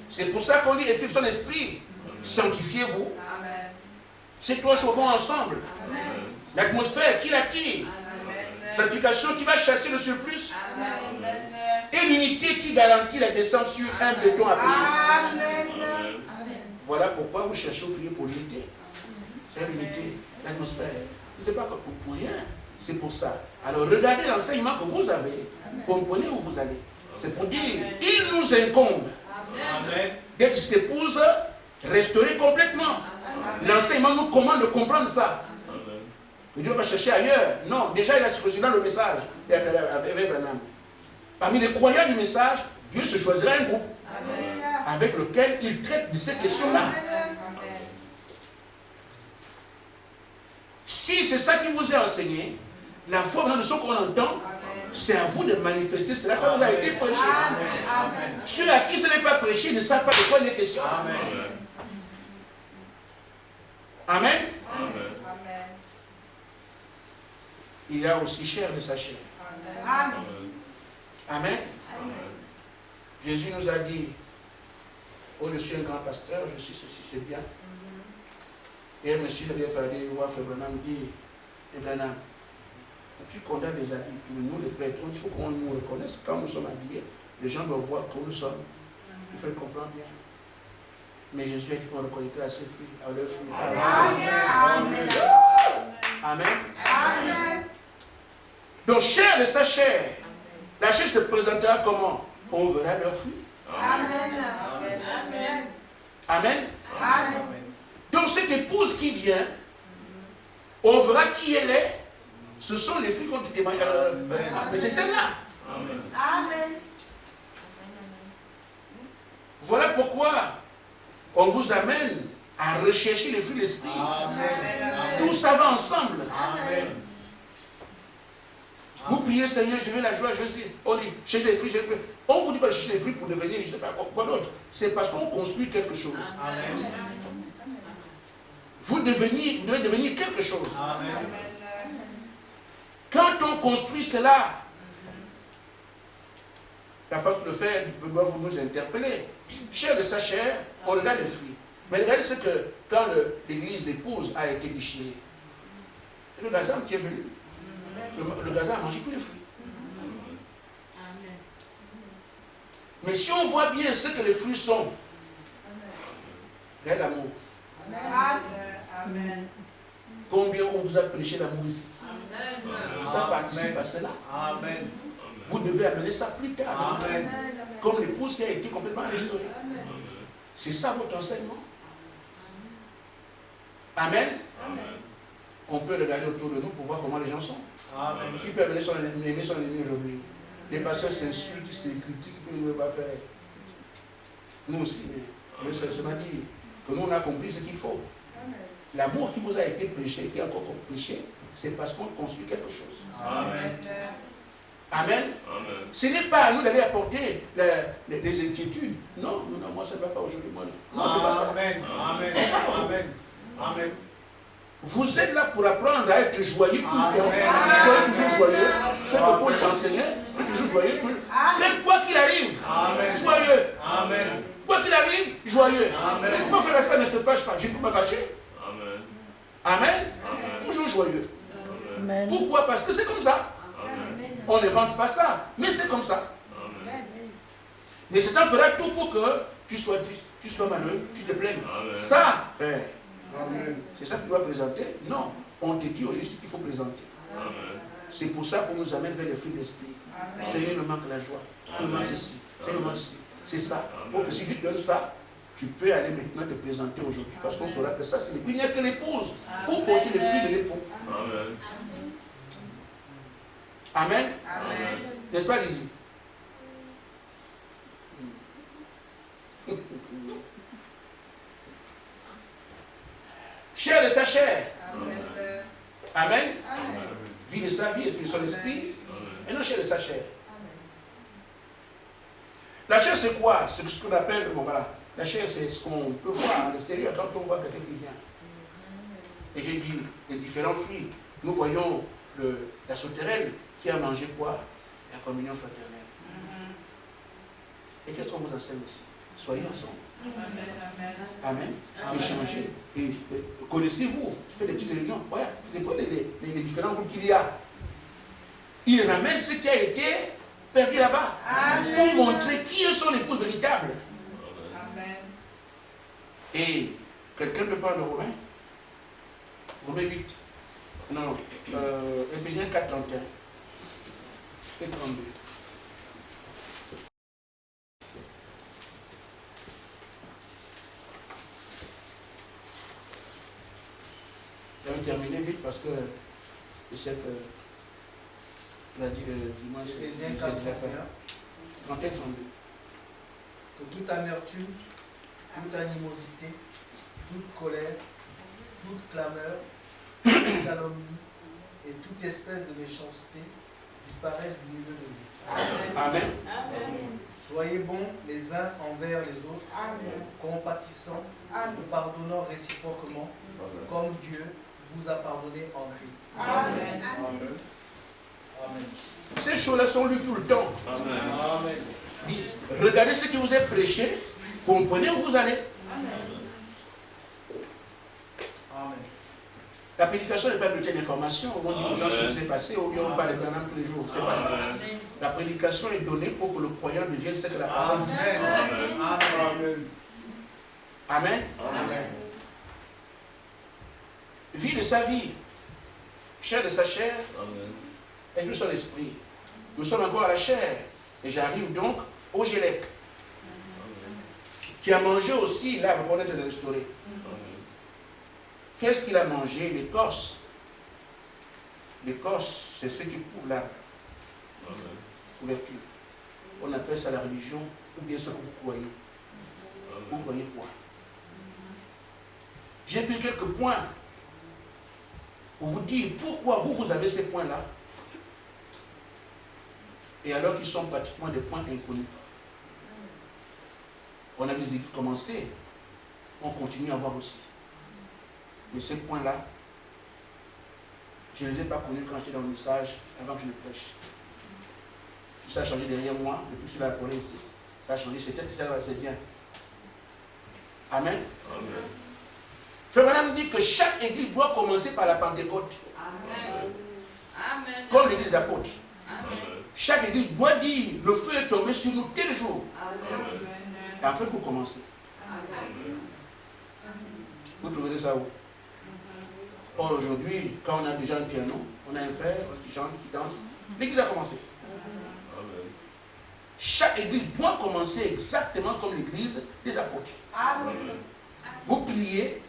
C'est pour ça qu'on dit, esprit de son esprit, sanctifiez-vous. Amen. C'est toi chauffons ensemble. Amen. L'atmosphère qui l'attire. Sanctification qui va chasser le surplus. Et l'unité qui garantit la descente sur un béton à péter. Amen. Voilà pourquoi vous cherchez à prier pour l'unité. C'est l'unité, l'atmosphère. Ce n'est pas pour rien. C'est pour ça. Alors regardez l'enseignement que vous avez. Comprenez où vous allez. C'est pour dire, il nous incombe Amen. d'être cette épouse restaurée complètement. L'enseignement nous commande de comprendre ça. Amen. Que Dieu va chercher ailleurs. Non, déjà il a reçu dans le message. Avec Branham. Parmi les croyants du message, Dieu se choisira un groupe avec lequel il traite de ces questions-là. Si c'est ça qui vous est enseigné, la foi venant de ce qu'on entend, c'est à vous de manifester cela. Ça vous a été prêché. Amen. Ceux à qui ce n'est pas prêché ne savent pas de quoi il est question. Amen. Amen. Amen. Il y a aussi chair de sa chair. Amen. Amen. Amen. Jésus nous a dit, oh je suis un grand pasteur, je suis ceci, c'est bien. Et un monsieur avait fallu voir Frère Branham dire, et Branham, tu condamnes les habits, nous les prêtres, il faut qu'on nous reconnaisse. Quand nous sommes habillés, les gens doivent voir que nous sommes. Il faut le comprendre bien. Mais Jésus a dit qu'on reconnaîtrait à ses fruits, à leurs fruits. Amen. Amen. Amen. Donc chair de sa chair, La chair se présentera comment? On verra leurs fruits. Amen. Amen. Amen. Donc cette épouse qui vient, on verra qui elle est. Ce sont les fruits qu'on te témoigne. Mais c'est celle-là. Amen. Voilà pourquoi on vous amène à rechercher les fruits de l'esprit. Tout ça va ensemble. Amen. Vous priez, Seigneur, je veux la joie, je veux essayer. On dit, cherche les fruits, cherche les fruits. On ne vous dit pas de chercher les fruits pour devenir, je ne sais pas quoi d'autre. C'est parce qu'on construit quelque chose. Amen. Vous devez devenir quelque chose. Amen. Quand on construit cela, la façon de faire doit vous nous interpeller. Chair de sa chair, on regarde les fruits. Mais regardez ce que, quand l'église, l'épouse a été déchirée, c'est le gazan qui est venu. Le gazan a mangé tous les fruits. Mais si on voit bien ce que les fruits sont, regardez l'amour. Amen. Combien on vous a prêché l'amour ici? Ça participe à cela. Amen. Vous devez amener ça plus tard. Amen. Comme l'épouse qui a été complètement restaurée. C'est ça votre enseignement. Amen. On peut regarder autour de nous pour voir comment les gens sont. Amen. Qui peut aimer son ennemi aujourd'hui? Les pasteurs s'insultent, ils se critiquent, tout le monde va faire. Nous aussi, mais je veux seulement dire que nous on a compris ce qu'il faut. L'amour qui vous a été prêché, qui est encore prêché, c'est parce qu'on construit quelque chose. Amen. Amen. Ce n'est pas à nous d'aller apporter les inquiétudes. Non, non, moi ça ne va pas aujourd'hui. Non, c'est pas ça. Amen. Amen. Amen. Amen. Vous êtes là pour apprendre à être joyeux tout le temps. Amen. Soyez toujours joyeux. Ce que Paul enseignait, soyez toujours joyeux. Quoi qu'il arrive, Amen. joyeux. Amen. Quoi qu'il arrive, joyeux. Amen. Mais pourquoi frère Gaspard ne se fâche pas? Je ne peux pas fâcher. Amen. Amen. Amen. Toujours joyeux. Amen. Pourquoi? Parce que c'est comme ça. Amen. On n'invente pas ça, mais c'est comme ça. Amen. Mais Satan fera tout pour que tu sois malheureux, tu te plaignes. Amen. Ça, frère, c'est ça que tu dois présenter? Non, on te dit aujourd'hui ce qu'il faut présenter. Amen. C'est pour ça qu'on nous amène vers les fruits de l'esprit. Seigneur, il me manque la joie, il me manque ceci, Seigneur, il me manque ceci. C'est ça. Pour que si tu te donnes ça, tu peux aller maintenant te présenter aujourd'hui. Parce qu'on saura que ça, c'est l'épouse. Il n'y a que l'épouse pour porter les fruits de l'époux. Amen. Amen. Amen. N'est-ce pas, Lizzie? Chair de sa chair. Amen. Vie de sa vie, esprit de son esprit. Et non chair de sa chair. La chair, c'est quoi? C'est ce qu'on appelle, bon voilà, la chair, c'est ce qu'on peut voir à l'extérieur quand on voit quelqu'un qui vient. Et j'ai dit, les différents fruits. Nous voyons la sauterelle qui a mangé quoi? La communion fraternelle. Et qu'est-ce qu'on vous enseigne ici? Soyez ensemble. Amen. Échangez. Et connaissez-vous. Faites des petites réunions. Voilà. C'est pour les différents groupes qu'il y a. Il ramène ce qui a été perdu là-bas. Pour montrer qui est son épouse véritable. Et quelqu'un peut parler de Romains? Romains 8. Non. Éphésiens 4, 31 et 32. Je vais terminer vite parce que je sais que dimanche, Éphésiens c'est 4, déjà fait. 31, 32. Que toute amertume, toute animosité, toute colère, toute clameur, toute calomnie et toute espèce de méchanceté disparaissent du milieu de vous. Amen. Soyez bons les uns envers les autres, compatissants, vous pardonnant réciproquement, comme Dieu vous a pardonné en Christ. Amen. Amen. Ces choses-là sont lues tout le temps. Amen. Amen. Regardez ce qui vous est prêché, comprenez où vous allez. Amen. La prédication n'est pas un bulletin d'information où on dit aux gens ce qui s'est passé, ou bien on parle de Branham tous les jours. C'est pas ça. Amen. La prédication est donnée pour que le croyant devienne ce que la parole dit. Amen. Amen. Amen. Amen. Vie de sa vie, chair de sa chair, Amen. et de son esprit. Nous sommes encore à la chair. Et j'arrive donc au Gélec, qui a mangé aussi l'arbre pour être restauré. Qu'est-ce qu'il a mangé? L'écorce. L'écorce, c'est ce qui couvre l'arbre. Couverture. On appelle ça la religion, ou bien ce que vous croyez. Vous croyez quoi? J'ai pris quelques points pour vous dire pourquoi vous avez ces points-là, et alors qu'ils sont pratiquement des points inconnus. On a vu les études commencer, on continue à voir aussi. Mais ces points-là, je ne les ai pas connus quand j'étais dans le message, avant que je ne prêche. Si ça a changé derrière moi, depuis sur la forêt ici, ça a changé, c'est bien. Amen. Amen. Frère Branham dit que chaque église doit commencer par la Pentecôte. Amen. Amen. Comme l'église apôtre. Amen. Chaque église doit dire, le feu est tombé sur nous tel jour. Amen. Et en fait, vous commencez. Amen. Vous trouverez ça où? Or, aujourd'hui, quand on a déjà un piano, on a un frère qui chante, qui danse, l'église a commencé. Amen. Chaque église doit commencer exactement comme l'église des apôtres. Amen. Vous priez,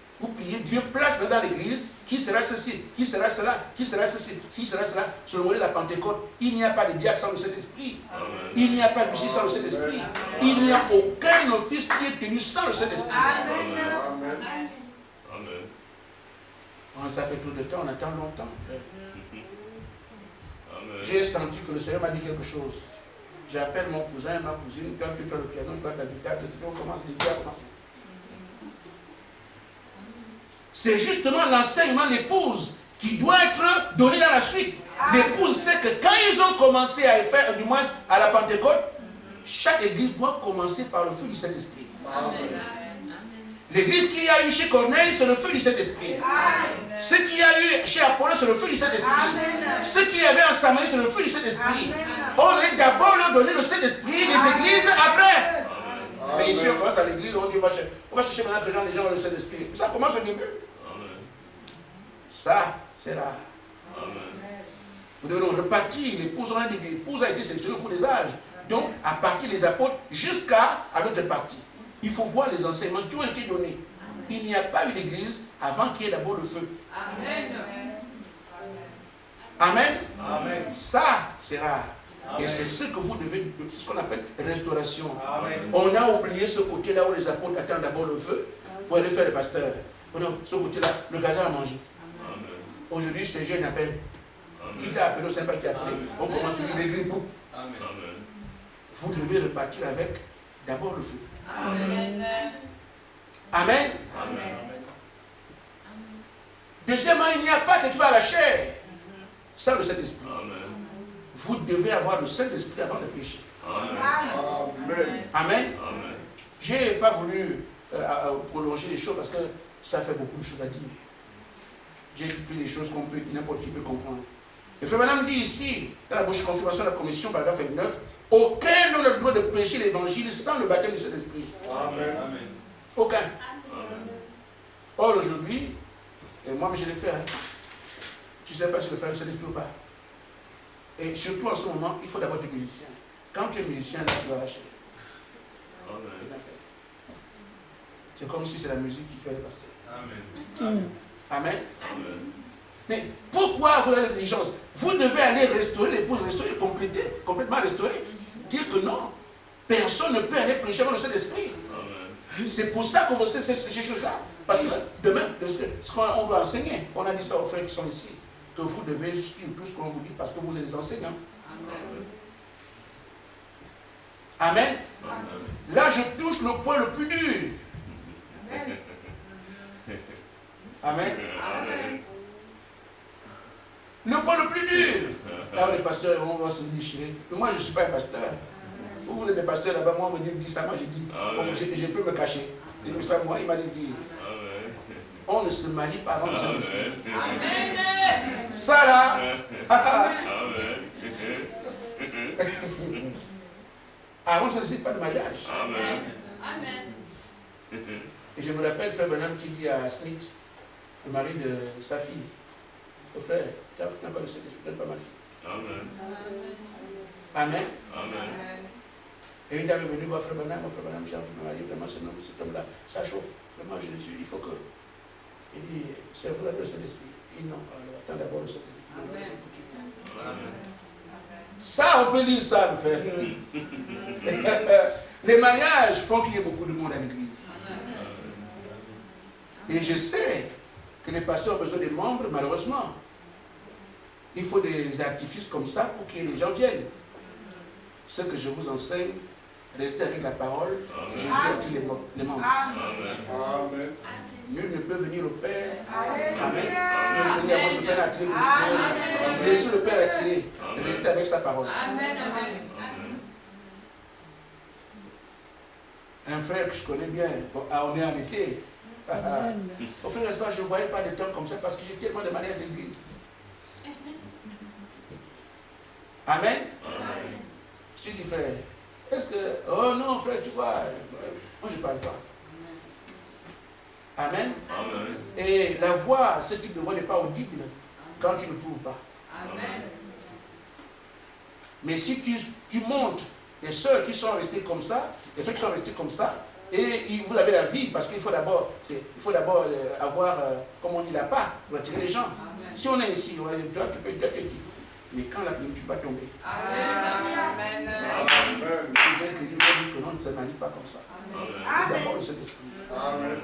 Dieu place dans l'église qui sera ceci, qui sera cela, qui sera ceci, qui sera cela. Sur le modèle de la Pentecôte, il n'y a pas de diacre sans le Saint-Esprit. Il n'y a pas de Lucie sans le Saint-Esprit. Il n'y a aucun office qui est tenu sans le Saint-Esprit. Amen. Amen. Ça fait tout le temps, on attend longtemps, frère. Amen. J'ai senti que le Seigneur m'a dit quelque chose. J'appelle mon cousin et ma cousine, toi tu prends le piano, toi la guitare, on commence, l'église a commencé. C'est justement l'enseignement de l'épouse qui doit être donné dans la suite. L'épouse sait que quand ils ont commencé à faire, du moins à la Pentecôte, chaque église doit commencer par le feu du Saint-Esprit. L'église qu'il y a eu chez Corneille, c'est le feu du Saint-Esprit. Ce qu'il y a eu chez Apollo, c'est le feu du Saint-Esprit. Ce qu'il y avait en Samarie, c'est le feu du Saint-Esprit. On doit d'abord leur donner le Saint-Esprit, les églises après. Mais ici, on commence à l'église, on dit on va chercher maintenant que les gens ont le Saint-Esprit. Ça commence au début. Ça, c'est là. Vous devez donc repartir. L'épouse a été sélectionnée au cours des âges. Donc, à partir des apôtres jusqu'à notre partie. Il faut voir les enseignements qui ont été donnés. Il n'y a pas eu d'église avant qu'il y ait d'abord le feu. Amen. Amen. Amen. Ça, c'est rare. Amen. Et c'est ce que vous devez, c'est ce qu'on appelle restauration. Amen. On a oublié ce côté-là où les apôtres attendent d'abord le feu pour aller faire le pasteur. On a ce côté-là, le gazon à manger. Aujourd'hui, c'est jeune appel. Qui t'a appelé, on ne sait pas qui a appelé. On commence à vivre l'église. Amen. Vous devez repartir avec d'abord le feu. Amen. Amen. Amen. Deuxièmement, il n'y a pas que tu vas à la chair sans le Saint-Esprit. Amen. Vous devez avoir le Saint-Esprit avant de pécher. Amen. Amen. Amen. Je n'ai pas voulu prolonger les choses parce que ça fait beaucoup de choses à dire. J'ai pris les choses qu'on peut, n'importe qui peut comprendre. Et Frère Madame dit ici, dans la bouche confirmation de la commission, paragraphe 29, aucun n'a le droit de prêcher l'évangile sans le baptême du Saint-Esprit. Amen. Aucun. Amen. Or aujourd'hui, et moi je l'ai fait, hein, tu ne sais pas si le frère le Saint-Esprit ou pas. Et surtout en ce moment, il faut d'abord être musicien. Quand tu es musicien, là tu vas lâcher. Amen. C'est comme si c'est la musique qui fait le pasteur. Amen. Amen. Amen. Mais pourquoi vous avez l'intelligence? Vous devez aller restaurer l'épouse, restaurer, compléter, complètement restaurer. Dire que non, personne ne peut aller prêcher avant le Saint-Esprit. Amen. C'est pour ça qu'on veut ces choses-là. Parce que demain, ce qu'on doit enseigner, on a dit ça aux frères qui sont ici, que vous devez suivre tout ce qu'on vous dit parce que vous êtes des enseignants. Amen. Amen. Là, je touche le point le plus dur. Amen. Amen. Le point le plus dur. Là, les pasteurs, on va se déchirer. Mais moi, je ne suis pas un pasteur. Vous êtes des pasteurs là-bas, moi, on me dit ça, moi, j'ai dit, je peux me cacher. Et mais pas moi, il m'a dit, on ne se marie pas avant le Saint-Esprit. Amen. Ça là, Amen. avant ça ne pas de mariage. Amen. Amen. Et je me rappelle Frère Branham qui dit à Smith, le mari de sa fille, au frère, tu n'as pas le Saint-Esprit, tu n'as pas ma fille. Amen. Amen. Amen. Et une dame est venue voir Frère Branham, j'ai envie de me marier, vraiment cet homme-là, ça chauffe. Vraiment, il faut que. Il dit, c'est vous avez le Saint-Esprit. Il dit non, alors attends d'abord le Saint-Esprit. Amen. Ça, on peut lire ça, mon frère. Les mariages font qu'il y ait beaucoup de monde à l'église. Et je sais que les pasteurs ont besoin des membres, malheureusement. Il faut des artifices comme ça pour que les gens viennent. Ce que je vous enseigne, restez avec la parole. Amen. Jésus a dit les membres. Amen. Amen. Nul ne peut venir au Père. Amen. Alléluia. Nul ne peut venir à votre Père attirer. Amen. Laissez le Père attirer. Amen. Restez avec sa parole. Amen. Amen. Un frère que je connais bien, bon, on est en été. Au frère, n'est-ce pas, je ne voyais pas de temps comme ça parce que j'ai tellement de manières à l'église. Amen. Amen. Je dis, frère, est-ce que. Oh non, frère, tu vois, moi je ne parle pas. Amen. Amen. Et la voix, ce type de voix n'est pas audible quand tu ne prouves pas. Amen. Mais si tu montres les sœurs qui sont restées comme ça, les frères qui sont restés comme ça, et vous avez la vie, parce qu'il faut d'abord avoir, comme on dit, la part pour attirer les gens. Amen. Si on est ici, toi tu peux te dire, mais quand la plume, tu vas tomber. Amen. Amen. Tu viens te dire que non, ça ne m'arrive pas comme ça. Amen. D'abord le Saint-Esprit. Amen.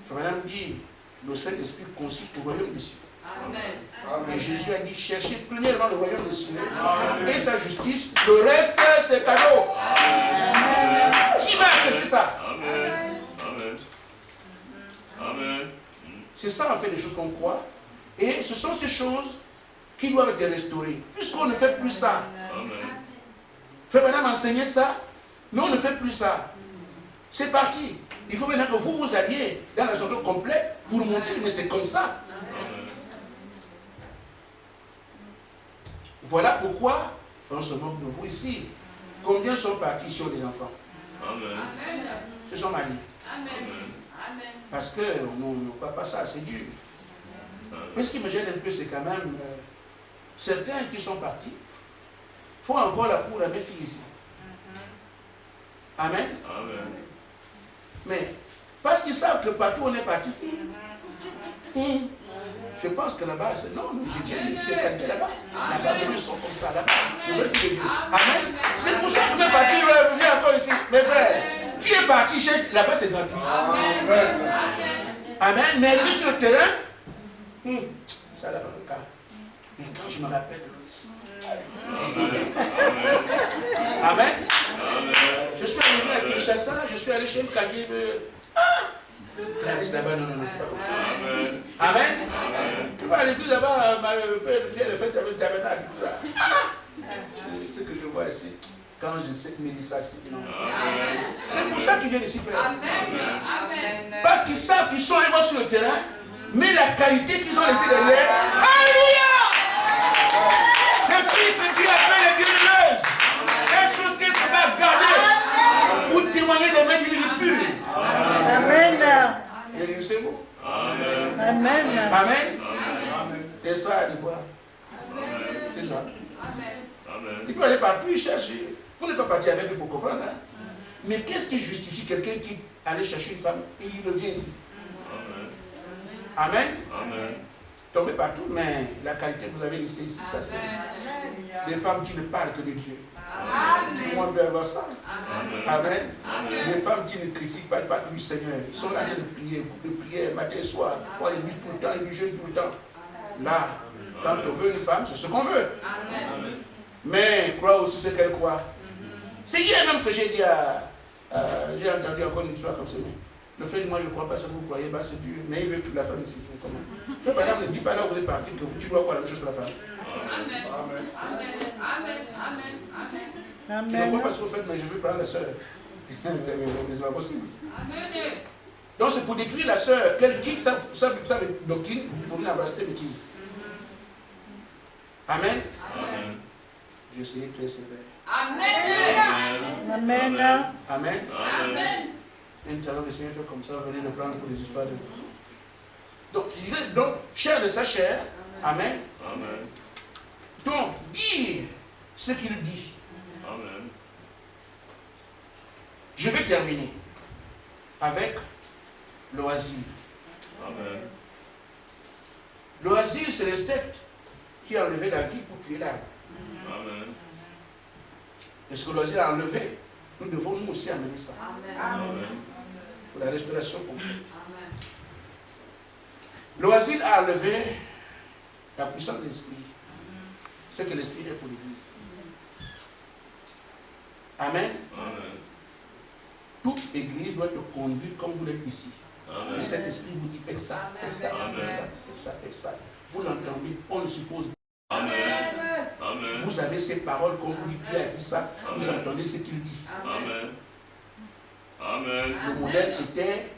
Frère Madame dit, le Saint-Esprit consiste au royaume des cieux. Amen. Et Jésus a dit, cherchez premièrement le royaume des cieux Amen. et sa justice, le reste c'est cadeau. Qui va accepter ça? Amen. Amen. Amen. C'est ça en fait les choses qu'on croit. Et ce sont ces choses qui doivent être restaurées. Puisqu'on ne fait plus ça. Amen. Frère Madame enseignait ça, mais on ne fait plus ça. C'est parti. Il faut maintenant que vous alliez dans la santé complète pour montrer, mais c'est comme ça. Amen. Voilà pourquoi on se moque de vous ici. Combien sont partis sur les enfants? Amen. Se sont mariés. Amen. Amen. Parce qu'on ne croit pas ça, c'est dur. Mais ce qui me gêne un peu, c'est quand même certains qui sont partis font encore la cour à mes filles ici. Amen. Amen. Mais parce qu'ils savent que partout on est parti, je pense que là-bas, non, j'ai des filles de qualité là-bas. Là-bas, vraiment, ils sont comme ça, là-bas. Les vraies filles de Dieu. Amen. C'est pour ça que tu es parti, viens encore ici. Mes frères, tu es parti, là-bas c'est gratuit. Amen. Amen. Mais arrivé sur le terrain, ça là-bas le cas. Mais quand je me rappelle de Loïs, Amen. Je suis arrivé à Kinshasa, je suis allé chez Mkagi de. Clarisse là-bas, non, c'est pas comme ça. Amen. Amen. Amen. Tu vas à l'église là-bas, bien le fait avec le tabernacle, tout ça. Ce que je vois ici, quand je sais que Mélissa, non. C'est pour ça qu'ils viennent ici faire. Amen. Parce qu'ils savent qu'ils sont arrivés sur le terrain, mais la qualité qu'ils ont laissée derrière. Alléluia! Les filles que Dieu appelle les bienheureuses, elles sont quelque part gardées pour témoigner des mains d'une vie pure. Amen. Et c'est vous. Amen. Amen. Amen. Amen. N'est-ce pas, Déborah? C'est ça. Amen. Il peut aller partout, il cherche. Vous n'êtes pas parti avec eux pour comprendre. Hein? Mais qu'est-ce qui justifie quelqu'un qui allait chercher une femme et il revient ici? Amen. Amen. Tombez partout, mais la qualité que vous avez laissée ici, ça c'est des femmes qui ne parlent que de Dieu. Tout le monde veut avoir ça. Amen. Les femmes qui ne critiquent pas du Seigneur, ils sont là en train de prier, beaucoup de prières, matin et soir, on les lit tout le temps, ils jeûnent tout le temps. Là, quand on veut une femme, c'est ce qu'on veut. Mais crois aussi ce qu'elle croit. C'est hier même que j'ai dit j'ai entendu encore une histoire comme ça. Le frère dit, moi je ne crois pas ce que vous croyez, bah, c'est dur. Mais il veut que la femme ici. Mais comment? Frère, madame, ne dis pas là où vous êtes parti que tu dois croire la même chose que la femme. Amen. Tu ne crois pas ce que vous faites, mais je veux prendre la soeur. Mais c'est pas possible. Donc c'est pour détruire la soeur, qu'elle quitte sa doctrine pour venir embrasser des bêtises. Amen. Amen. Je serai très sévère. Amen. Amen. Amen. Amen. Un talent le Seigneur fait comme ça, venez le prendre pour des histoires de. Donc, chair de sa chair. Amen. Amen. Donc, dire ce qu'il dit. Amen. Je vais terminer avec l'oasile. Amen. L'oasile, c'est l'insecte qui a enlevé la vie pour tuer l'arbre. Amen. Est-ce que l'oasile a enlevé? Nous devons nous aussi amener ça. Amen. Pour la restauration complète. Amen. L'oasile a enlevé la puissance de l'esprit. Ce que l'esprit est pour l'église. Amen. Amen. Toute église doit te conduire comme vous l'êtes ici. Amen. Et cet esprit vous dit faites ça, faites ça, faites ça, faites ça, faites ça. Vous l'entendez, on le suppose. Amen. Amen. Vous avez ces paroles, quand vous dites Dieu a dit ça, vous Amen. entendez ce qu'il dit. Amen. Amen. Le modèle était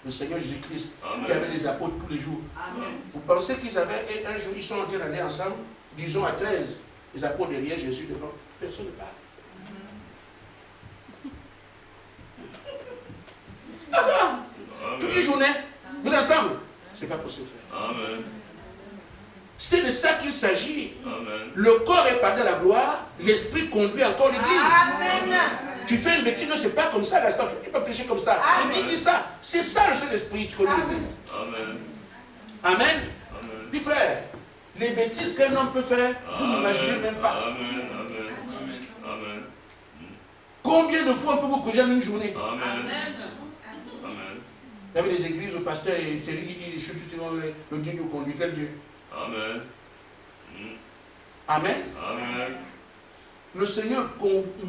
le Seigneur Jésus-Christ, Amen. qui avait les apôtres tous les jours. Amen. Vous pensez qu'ils avaient, et un jour, ils sont en train d'aller ensemble, disons à 13, les apôtres derrière Jésus devant, personne ne parle. Avant, toute une journée, vous ensemble, c'est pas possible, frère. Amen. C'est de ça qu'il s'agit. Amen. Le corps est pas dans la gloire, l'esprit conduit encore l'église. Amen. Tu fais une bêtise, non, c'est pas comme ça, Gaston, tu ne peux pas prêcher comme ça. Tu dis ça, c'est ça le Saint-Esprit qui conduit l'église. Amen. Amen. Amen. Dis frère, les bêtises qu'un homme peut faire, vous n'imaginez même pas. Amen. Amen. Amen. Amen. Combien de fois on peut vous corriger en une journée? Amen. Amen. Amen. Il y avait des églises, le pasteur, c'est lui qui dit, je suis le Dieu nous conduit, quel Dieu? Amen. Amen. Amen. Le Seigneur,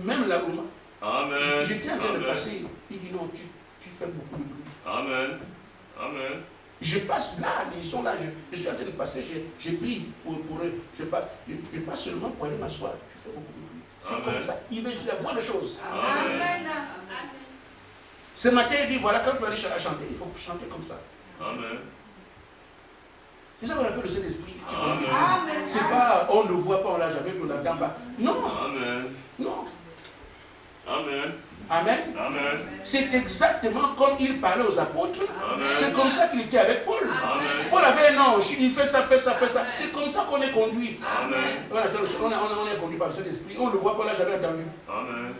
même la Rouma, Amen. j'étais en train de Amen. passer, il dit non, tu fais beaucoup de bruit. Amen. Amen. Je passe là, ils sont là, je suis en train de passer, j'ai pris pour eux, je passe seulement pour aller m'asseoir, tu fais beaucoup de bruit. C'est Amen. comme ça, il veut dire beaucoup de choses. Amen. Ce matin, il dit, voilà, quand tu vas aller chanter, il faut chanter comme ça. Amen. C'est ça qu'on appelle le Saint-Esprit. Amen. C'est pas, on ne le voit pas, on ne l'a jamais vu, on ne l'entend pas. Non, Amen. non. Amen. Amen. Amen. C'est exactement comme il parlait aux apôtres. Amen. C'est comme ça qu'il était avec Paul. Amen. Paul avait un ange, il fait ça, fait ça, fait ça. C'est comme ça qu'on est conduit. Amen. On est conduit par le Saint-Esprit. On ne le voit pas, on ne l'a jamais entendu. Amen.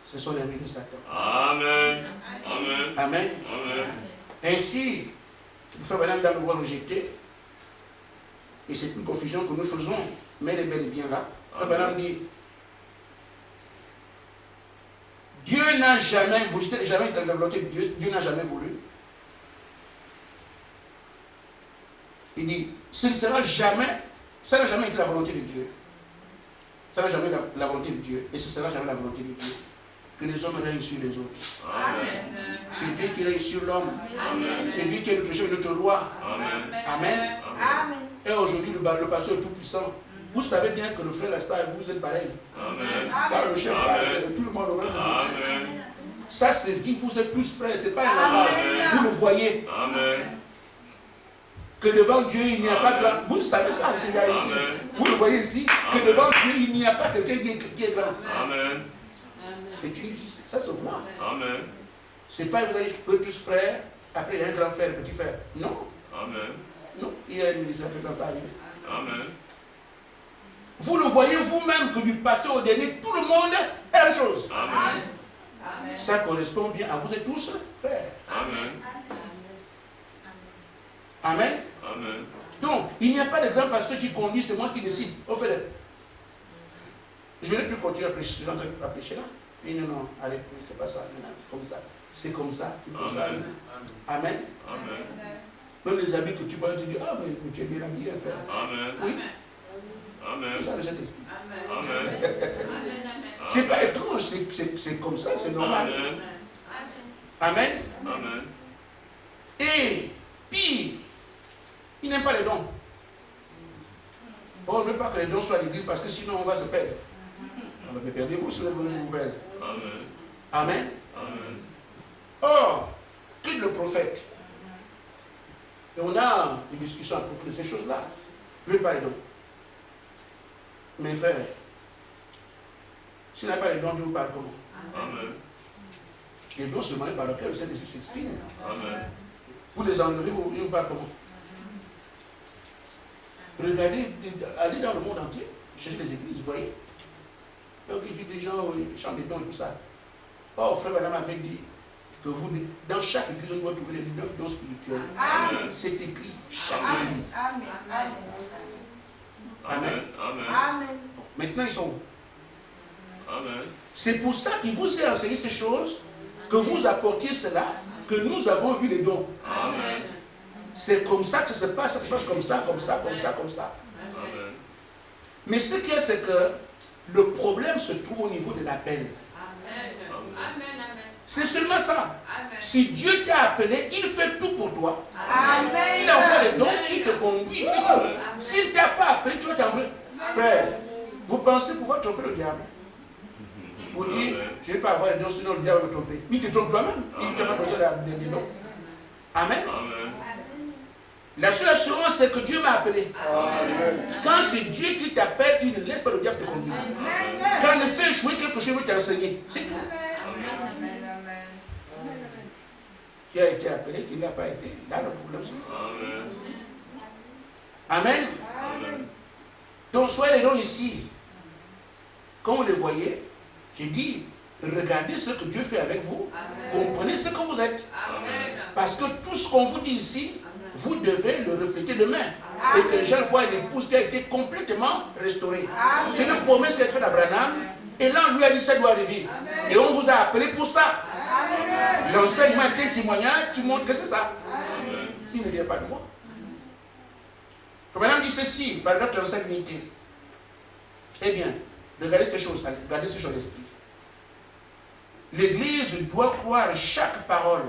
Ce sont les rues de Satan. Amen. Amen. Amen. Amen. Ainsi, le frère Branham doit le voir rejeter. Et c'est une confusion que nous faisons. Mais elle est bel et bien là. Le frère Branham dit, Dieu n'a jamais voulu, c'était jamais dans la volonté de Dieu, Dieu n'a jamais voulu. Il dit, ce ne sera jamais, ça n'a jamais été la volonté de Dieu. Ça n'a jamais été la volonté de Dieu. Et ce ne sera jamais la volonté de Dieu. Que les hommes règnent sur les autres. Amen. C'est Dieu qui règne sur l'homme. Amen. C'est Dieu qui est notre chef et notre roi. Amen. Amen. Amen. Et aujourd'hui, le pasteur est tout puissant. Vous savez bien que le frère Gaspard, vous êtes pareil. Amen. Quand le chef Amen. passe, tout le monde au même niveau. Amen. Ça, c'est vie, vous êtes tous frères, c'est pas un langage. Vous le voyez. Amen. Que devant Dieu, il n'y a pas de grand. Vous savez ça, ces gars ici. Amen. Vous le voyez ici. Que Amen. devant Dieu, il n'y a pas quelqu'un qui est grand. Amen. Ça se voit. Amen. C'est pas vous allez être tous frères, après il y a un grand frère, un petit frère. Non, Amen. non, il y a une ça ne peut pas arriver. Amen. Vous le voyez vous-même que du pasteur au dernier, tout le monde est la même chose. Amen. Ça correspond bien à vous êtes tous frères. Amen. Amen. Amen. Donc, il n'y a pas de grand pasteur qui conduit, c'est moi qui décide. Au fait, je n'ai plus continuer à prêcher, je suis en train de prêcher là. Et non, allez, c'est pas ça, c'est comme ça. C'est comme ça, c'est comme ça. Amen. Amen. Amen. Même les habits que tu vois, tu dis, ah, mais tu es bien habillé, frère. Amen. Oui, Amen. c'est ça le Saint-Esprit. Amen. C'est pas étrange, c'est comme ça, c'est normal. Amen. Amen. Amen. Et pire, il n'aime pas les dons. On ne veut pas que les dons soient à l'église parce que sinon on va se perdre. Alors, mais perdez-vous si vous venez vous perdre. Amen. Amen. Amen. Or, quitte le prophète. Et on a des discussions à propos de ces choses-là. Je ne veux pas les dons. Mes frères, s'il n'a pas les dons, Dieu vous parle comment? Amen. Les dons, c'est le moyen par lequel le Saint-Esprit s'exprime. Amen. Vous les enlevez, il vous parle comment? Regardez, allez dans le monde entier, cherchez les églises, vous voyez. Donc il dit des gens, ils chantent des dons et tout ça. Or, frère Madame avait dit que vous, dans chaque église, on doit trouver les 9 dons spirituels. Amen. C'est écrit, chaque église. Amen. Amen. Amen. Amen. Maintenant, ils sont où? Amen. C'est pour ça qu'il vous a enseigné ces choses, que vous apportiez cela, que nous avons vu les dons. Amen. C'est comme ça que ça se passe comme ça, comme ça, comme ça, comme ça. Amen. Mais ce qu'il y a, c'est que le problème se trouve au niveau de l'appel. Amen. Amen. C'est seulement ça. Amen. Si Dieu t'a appelé, il fait tout pour toi. Amen. Il envoie les dons, il te conduit, il fait tout. S'il ne t'a pas appelé, tu vas t'embrouiller. Frère, vous pensez pouvoir tromper le diable? Pour dire, je ne vais pas avoir les dons, sinon le diable va me tromper. Il te trompe toi-même. Il n'a pas besoin des dons. Amen. Amen. La seule assurance, c'est que Dieu m'a appelé. Amen. Quand c'est Dieu qui t'appelle, il ne laisse pas le diable te conduire. Quand il fait jouer quelque chose, il veut t'enseigner. C'est tout. Qui a été appelé, qui n'a pas été, là le problème se trouve. Amen. Amen. Amen. Donc soyez les dons ici. Quand vous les voyez, j'ai dit, regardez ce que Dieu fait avec vous. Comprenez ce que vous êtes. Amen. Parce que tout ce qu'on vous dit ici, vous devez le refléter demain. Et que les gens voient l'épouse qui a été complètement restaurée. C'est une promesse qui a été faite d'Abraham. Et là, on lui a dit que ça doit arriver. Et on vous a appelé pour ça. L'enseignement est un témoignage qui montre que c'est ça. Amen. Il ne vient pas de moi. Madame dit ceci, paragraphe 35 unité. Eh bien, regardez ces choses, regardez ces choses d'esprit. L'Église doit croire chaque parole,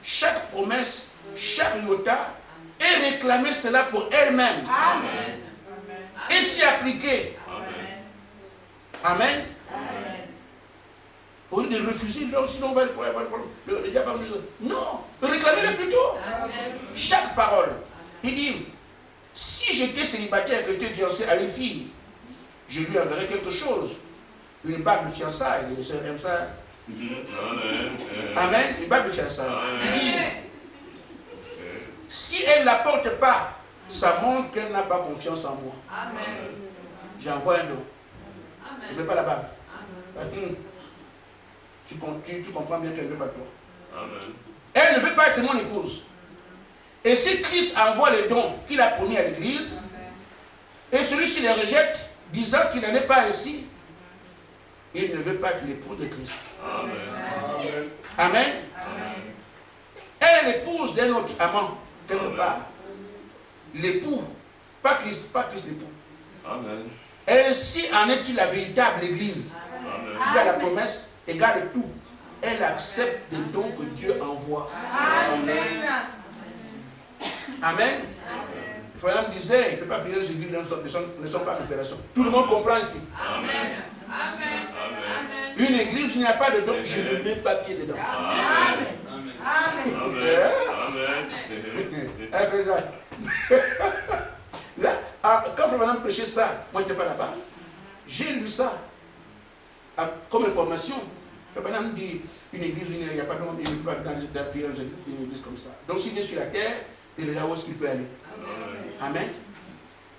chaque promesse, chaque iota, et réclamer cela pour elle-même. Amen. Et s'y appliquer. Amen. Au lieu de refuser, non, sinon on va le diable va me dire. Non, réclamez-le plutôt. Chaque parole. Il dit, si j'étais célibataire et que tu es fiancé à une fille, je lui enverrai quelque chose. Une bague de fiançailles. Les sœurs aiment ça. Amen. Une bague de fiançailles. Il dit, si elle ne l'apporte pas, ça montre qu'elle n'a pas confiance en moi. Amen. J'envoie un don. Je ne veux pas la bague. Amen. Tu comprends bien qu'elle ne veut pas de toi. Amen. Elle ne veut pas être mon épouse. Et si Christ envoie les dons qu'il a promis à l'Église, et celui-ci les rejette, disant qu'il n'en est pas ainsi, il ne veut pas être l'épouse de Christ. Amen. Amen. Elle est l'épouse d'un autre amant, quelque part. L'époux, pas Christ l'époux. Amen. Ainsi en est-il la véritable Église. Amen. Tu as la promesse et garde tout. Elle accepte les dons que Dieu envoie. Amen. Le frère disait, il ne peut pas prier les églises ne sont pas en opération. Tout le monde comprend ici. Amen. Amen. Amen. Une église, il n'y a pas de dons, je ne mets pas pied dedans. Amen. Amen. Amen. Hein, frère Jacques? Là, quand frère Madame prêchait ça, moi je n'étais pas là-bas, j'ai lu ça comme information. Frère Madame dit, une église, il n'y a pas de dons, il ne peut pas dans une église comme ça. Donc s'il est sur la terre, il regarde où est-ce qu'il peut aller. Amen.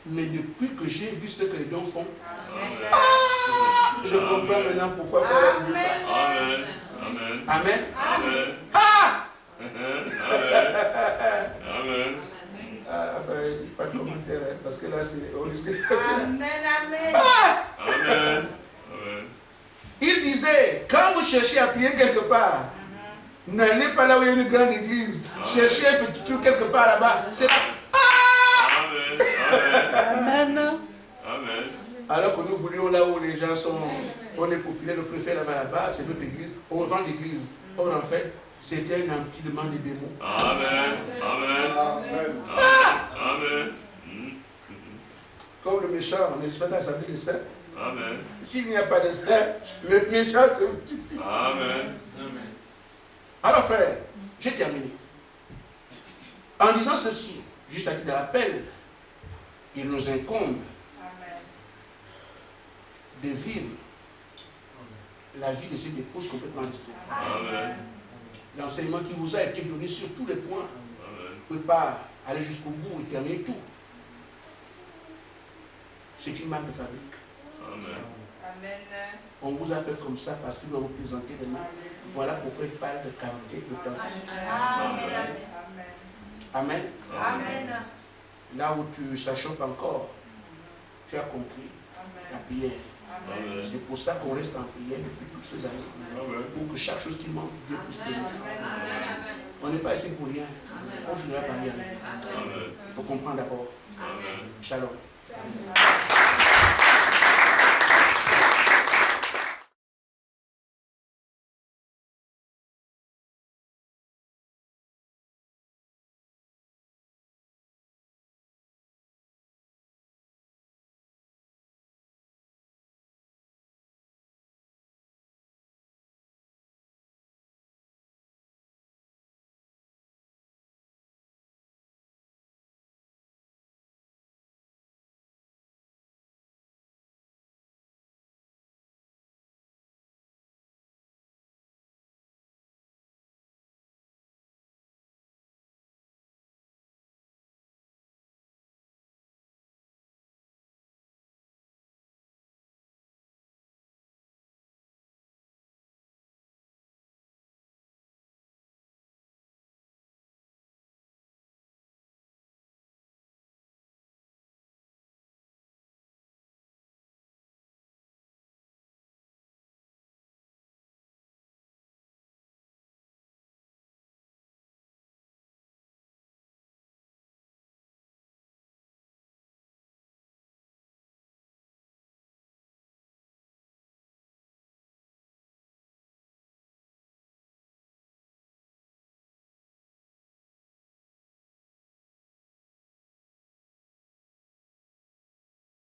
Mais depuis que j'ai vu ce que les dons font, je comprends maintenant pourquoi frère dit ça. Amen. Amen. Amen. Amen. Ah! Amen. Enfin, pas de commentaire, hein, parce que là, c'est au risque. Amen. Amen. Ah! Amen. Amen. Il disait, quand vous cherchez à prier quelque part, n'allez pas là où il y a une grande église. Cherchez un petit truc quelque part là-bas. C'est là. Amen. Amen. Amen. Amen. Alors que nous voulions là où les gens sont, on est populaire, le préfet là-bas, c'est notre église, on vend l'église. Or en fait, c'était un empilement de démons. Amen. Amen. Amen. Amen. Comme le méchant, on est pas dans l'assemblée des saints. Amen. S'il n'y a pas de saints, le méchant se multiplie. Amen. Alors frère, j'ai terminé. En disant ceci, juste à titre de rappel, il nous incombe de vivre la vie de cette épouse complètement restaurée. Amen. L'enseignement qui vous a été donné sur tous les points. Amen. Vous ne pouvez pas aller jusqu'au bout et terminer tout. C'est une marque de fabrique. Amen. On vous a fait comme ça parce qu'il doit vous présenter demain. Voilà pourquoi il parle de qualité, d'authenticité. Amen. Amen. Là où tu s'achoppes encore, tu as compris la prière. Amen. C'est pour ça qu'on reste en prière depuis toutes ces années. Amen. Pour que chaque chose qui manque, Dieu puisse donner. Amen. On n'est pas ici pour rien. On finira par y arriver. Amen. Il faut comprendre d'abord. Amen. Shalom. Amen.